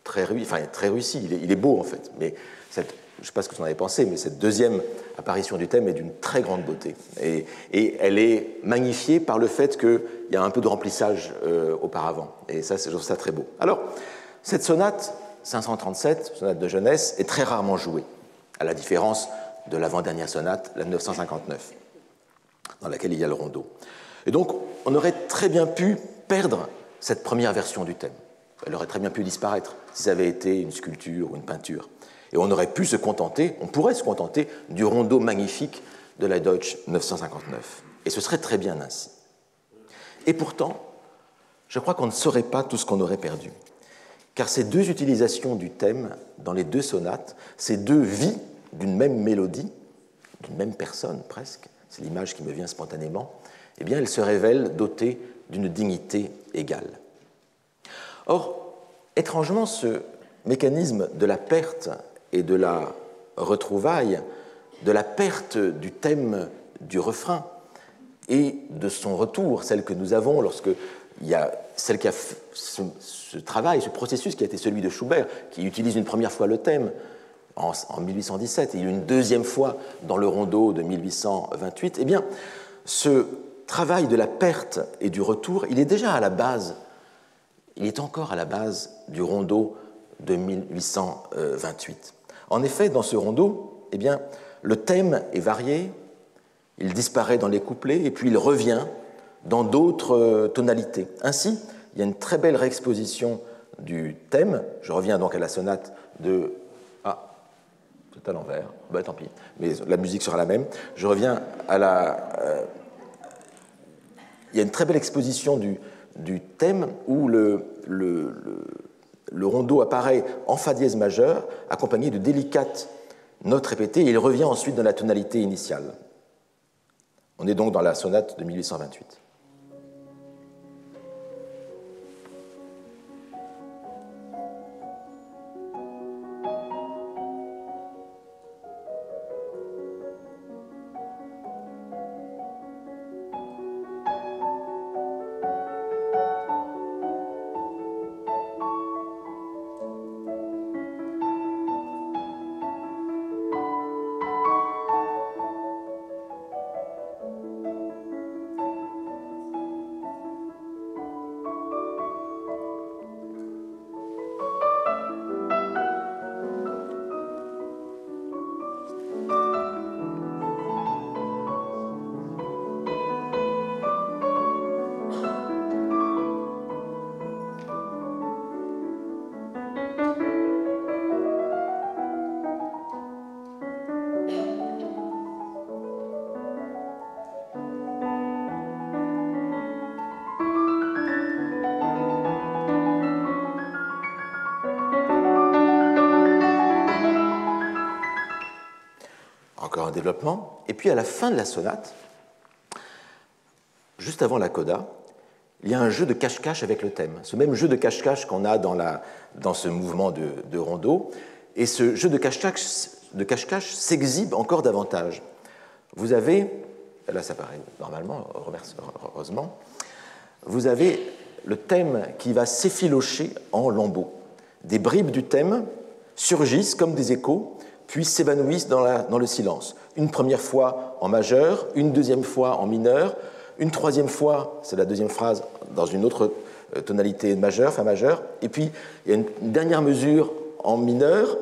très réussi, il est beau en fait, mais je ne sais pas ce que vous en avez pensé, mais cette deuxième apparition du thème est d'une très grande beauté. Et elle est magnifiée par le fait qu'il y a un peu de remplissage auparavant. Et ça, je trouve ça très beau. Alors, cette sonate 537, sonate de jeunesse, est très rarement jouée, à la différence de l'avant-dernière sonate, la 959, dans laquelle il y a le rondo. Et donc, on aurait très bien pu perdre cette première version du thème. Elle aurait très bien pu disparaître si ça avait été une sculpture ou une peinture. Et on pourrait se contenter du rondo magnifique de la Deutsch 959. Et ce serait très bien ainsi. Et pourtant, je crois qu'on ne saurait pas tout ce qu'on aurait perdu. Car ces deux utilisations du thème dans les deux sonates, ces deux vies d'une même mélodie, d'une même personne presque, c'est l'image qui me vient spontanément, eh bien, elles se révèlent dotées d'une dignité égale. Or, étrangement, ce mécanisme de la perte et de la retrouvaille, de la perte du thème du refrain et de son retour, celle que nous avons lorsque il y a celle qui a ce travail, ce processus qui a été celui de Schubert, qui utilise une première fois le thème en 1817 et une deuxième fois dans le rondo de 1828, eh bien, ce travail de la perte et du retour, il est déjà à la base, il est encore à la base du rondo de 1828. En effet, dans ce rondo, eh bien, le thème est varié, il disparaît dans les couplets et puis il revient dans d'autres tonalités. Ainsi, il y a une très belle réexposition du thème. Je reviens donc à la sonate de... Ah, c'est à l'envers. Ben, tant pis, mais la musique sera la même. Je reviens à la... Il y a une très belle exposition du thème où le rondo apparaît en fa dièse majeur, accompagné de délicates notes répétées, et il revient ensuite dans la tonalité initiale. On est donc dans la sonate de 1828. Encore un développement. Et puis à la fin de la sonate, juste avant la coda, il y a un jeu de cache-cache avec le thème. Ce même jeu de cache-cache qu'on a dans ce mouvement de rondo. Et ce jeu de cache-cache s'exhibe encore davantage. Vous avez, là ça paraît normalement, heureusement, vous avez le thème qui va s'effilocher en lambeaux. Des bribes du thème surgissent comme des échos, puis s'évanouissent dans le silence. Une première fois en majeur, une deuxième fois en mineur, une troisième fois, c'est la deuxième phrase, dans une autre tonalité majeure, fa majeur, et puis il y a une dernière mesure en mineur,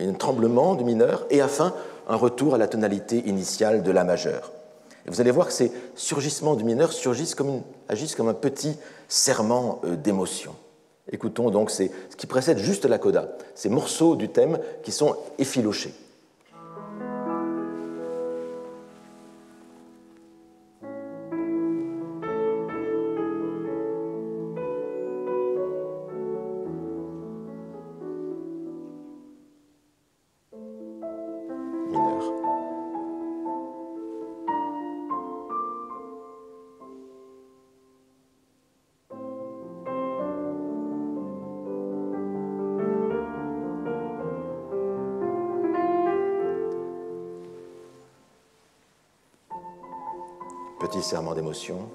un tremblement du mineur, et enfin un retour à la tonalité initiale de la majeure. Et vous allez voir que ces surgissements du mineur agissent comme un petit serment d'émotion. Écoutons donc ce qui précède juste la coda, ces morceaux du thème qui sont effilochés. petit serment d'émotion.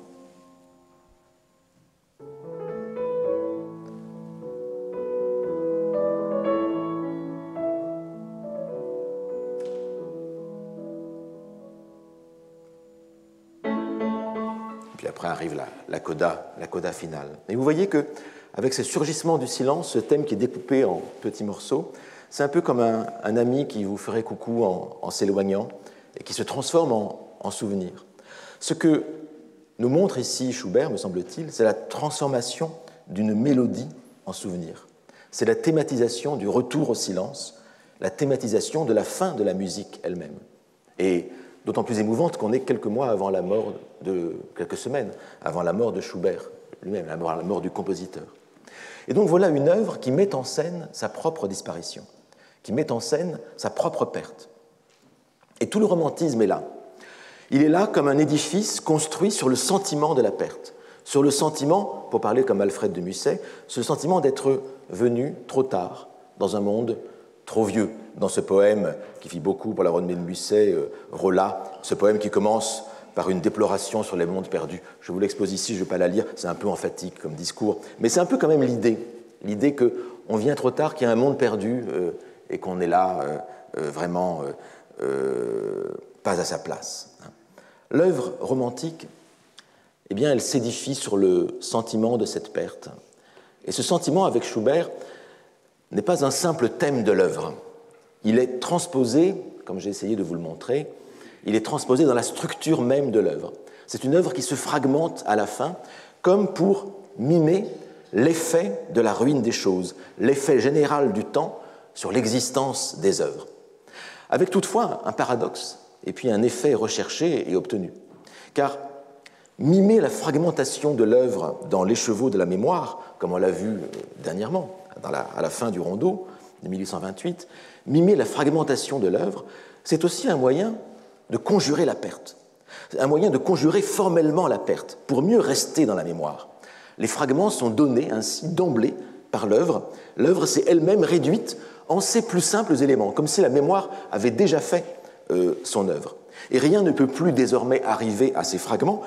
Puis après arrive la coda finale. Et vous voyez qu'avec ce surgissement du silence, ce thème qui est découpé en petits morceaux, c'est un peu comme un ami qui vous ferait coucou en s'éloignant et qui se transforme en souvenir. Ce que nous montre ici Schubert, me semble-t-il, c'est la transformation d'une mélodie en souvenir. C'est la thématisation du retour au silence, la thématisation de la fin de la musique elle-même. Et d'autant plus émouvante qu'on est quelques semaines avant la mort de Schubert lui-même, la mort du compositeur. Et donc voilà une œuvre qui met en scène sa propre disparition, qui met en scène sa propre perte. Et tout le romantisme est là. Il est là comme un édifice construit sur le sentiment de la perte, sur le sentiment, pour parler comme Alfred de Musset, ce sentiment d'être venu trop tard dans un monde trop vieux. Dans ce poème qui fit beaucoup pour la renommée de Musset, Rolla, ce poème qui commence par une déploration sur les mondes perdus. Je vous l'expose ici, je ne vais pas la lire, c'est un peu emphatique comme discours, mais c'est un peu quand même l'idée qu'on vient trop tard, qu'il y a un monde perdu et qu'on est là vraiment pas à sa place. L'œuvre romantique, eh bien, elle s'édifie sur le sentiment de cette perte. Et ce sentiment, avec Schubert, n'est pas un simple thème de l'œuvre. Il est transposé, comme j'ai essayé de vous le montrer, il est transposé dans la structure même de l'œuvre. C'est une œuvre qui se fragmente à la fin, comme pour mimer l'effet de la ruine des choses, l'effet général du temps sur l'existence des œuvres. Avec toutefois un paradoxe, et puis un effet recherché et obtenu. Car mimer la fragmentation de l'œuvre dans l'écheveau de la mémoire, comme on l'a vu dernièrement, à la fin du Rondeau de 1828, mimer la fragmentation de l'œuvre, c'est aussi un moyen de conjurer la perte, un moyen de conjurer formellement la perte, pour mieux rester dans la mémoire. Les fragments sont donnés ainsi d'emblée par l'œuvre. L'œuvre s'est elle-même réduite en ses plus simples éléments, comme si la mémoire avait déjà fait son œuvre. Et rien ne peut plus désormais arriver à ces fragments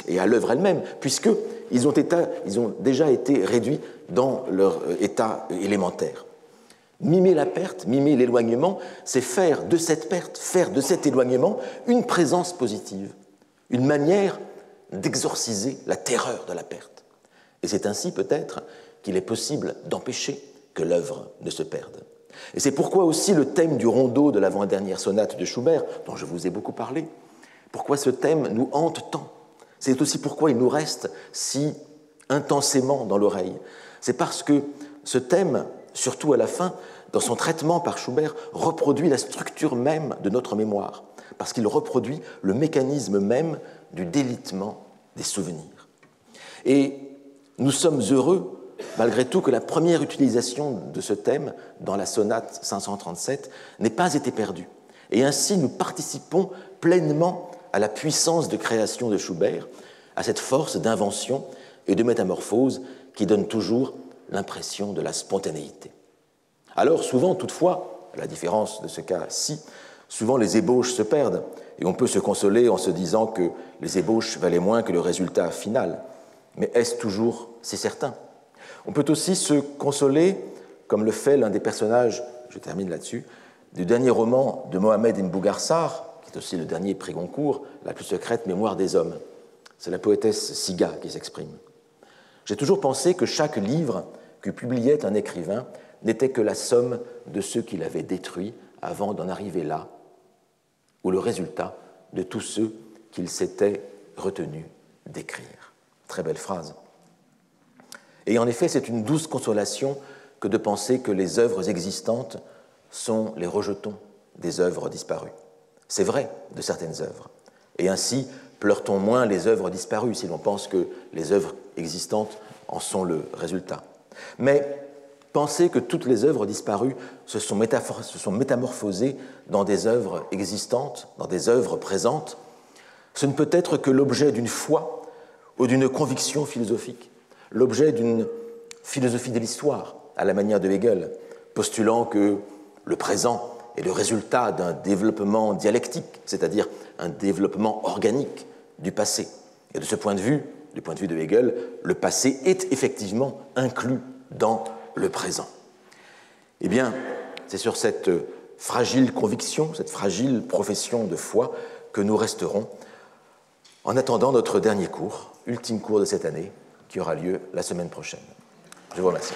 et à l'œuvre elle-même, puisqu'ils ont déjà été réduits dans leur état élémentaire. Mimer la perte, mimer l'éloignement, c'est faire de cette perte, faire de cet éloignement une présence positive, une manière d'exorciser la terreur de la perte. Et c'est ainsi peut-être qu'il est possible d'empêcher que l'œuvre ne se perde. Et c'est pourquoi aussi le thème du rondeau de l'avant-dernière sonate de Schubert, dont je vous ai beaucoup parlé, pourquoi ce thème nous hante tant. C'est aussi pourquoi il nous reste si intensément dans l'oreille. C'est parce que ce thème, surtout à la fin, dans son traitement par Schubert, reproduit la structure même de notre mémoire, parce qu'il reproduit le mécanisme même du délitement des souvenirs. Et nous sommes heureux, malgré tout, que la première utilisation de ce thème dans la sonate 537 n'ait pas été perdue. Et ainsi, nous participons pleinement à la puissance de création de Schubert, à cette force d'invention et de métamorphose qui donne toujours l'impression de la spontanéité. Alors, souvent, toutefois, à la différence de ce cas-ci, souvent les ébauches se perdent, et on peut se consoler en se disant que les ébauches valaient moins que le résultat final. Mais est-ce toujours si certain ? On peut aussi se consoler, comme le fait l'un des personnages, je termine là-dessus, du dernier roman de Mohamed Ibn Bougarsar, qui est aussi le dernier prix Goncourt, La plus secrète mémoire des hommes. C'est la poétesse Siga qui s'exprime. J'ai toujours pensé que chaque livre que publiait un écrivain n'était que la somme de ceux qu'il avait détruits avant d'en arriver là, ou le résultat de tous ceux qu'il s'était retenu d'écrire. Très belle phrase. Et en effet, c'est une douce consolation que de penser que les œuvres existantes sont les rejetons des œuvres disparues. C'est vrai de certaines œuvres. Et ainsi, pleure-t-on moins les œuvres disparues si l'on pense que les œuvres existantes en sont le résultat. Mais penser que toutes les œuvres disparues se sont métamorphosées dans des œuvres existantes, dans des œuvres présentes, ce ne peut être que l'objet d'une foi ou d'une conviction philosophique, l'objet d'une philosophie de l'histoire, à la manière de Hegel, postulant que le présent est le résultat d'un développement dialectique, c'est-à-dire un développement organique du passé. Et de ce point de vue, du point de vue de Hegel, le passé est effectivement inclus dans le présent. Eh bien, c'est sur cette fragile conviction, cette fragile profession de foi que nous resterons en attendant notre dernier cours, ultime cours de cette année, qui aura lieu la semaine prochaine. Je vous remercie.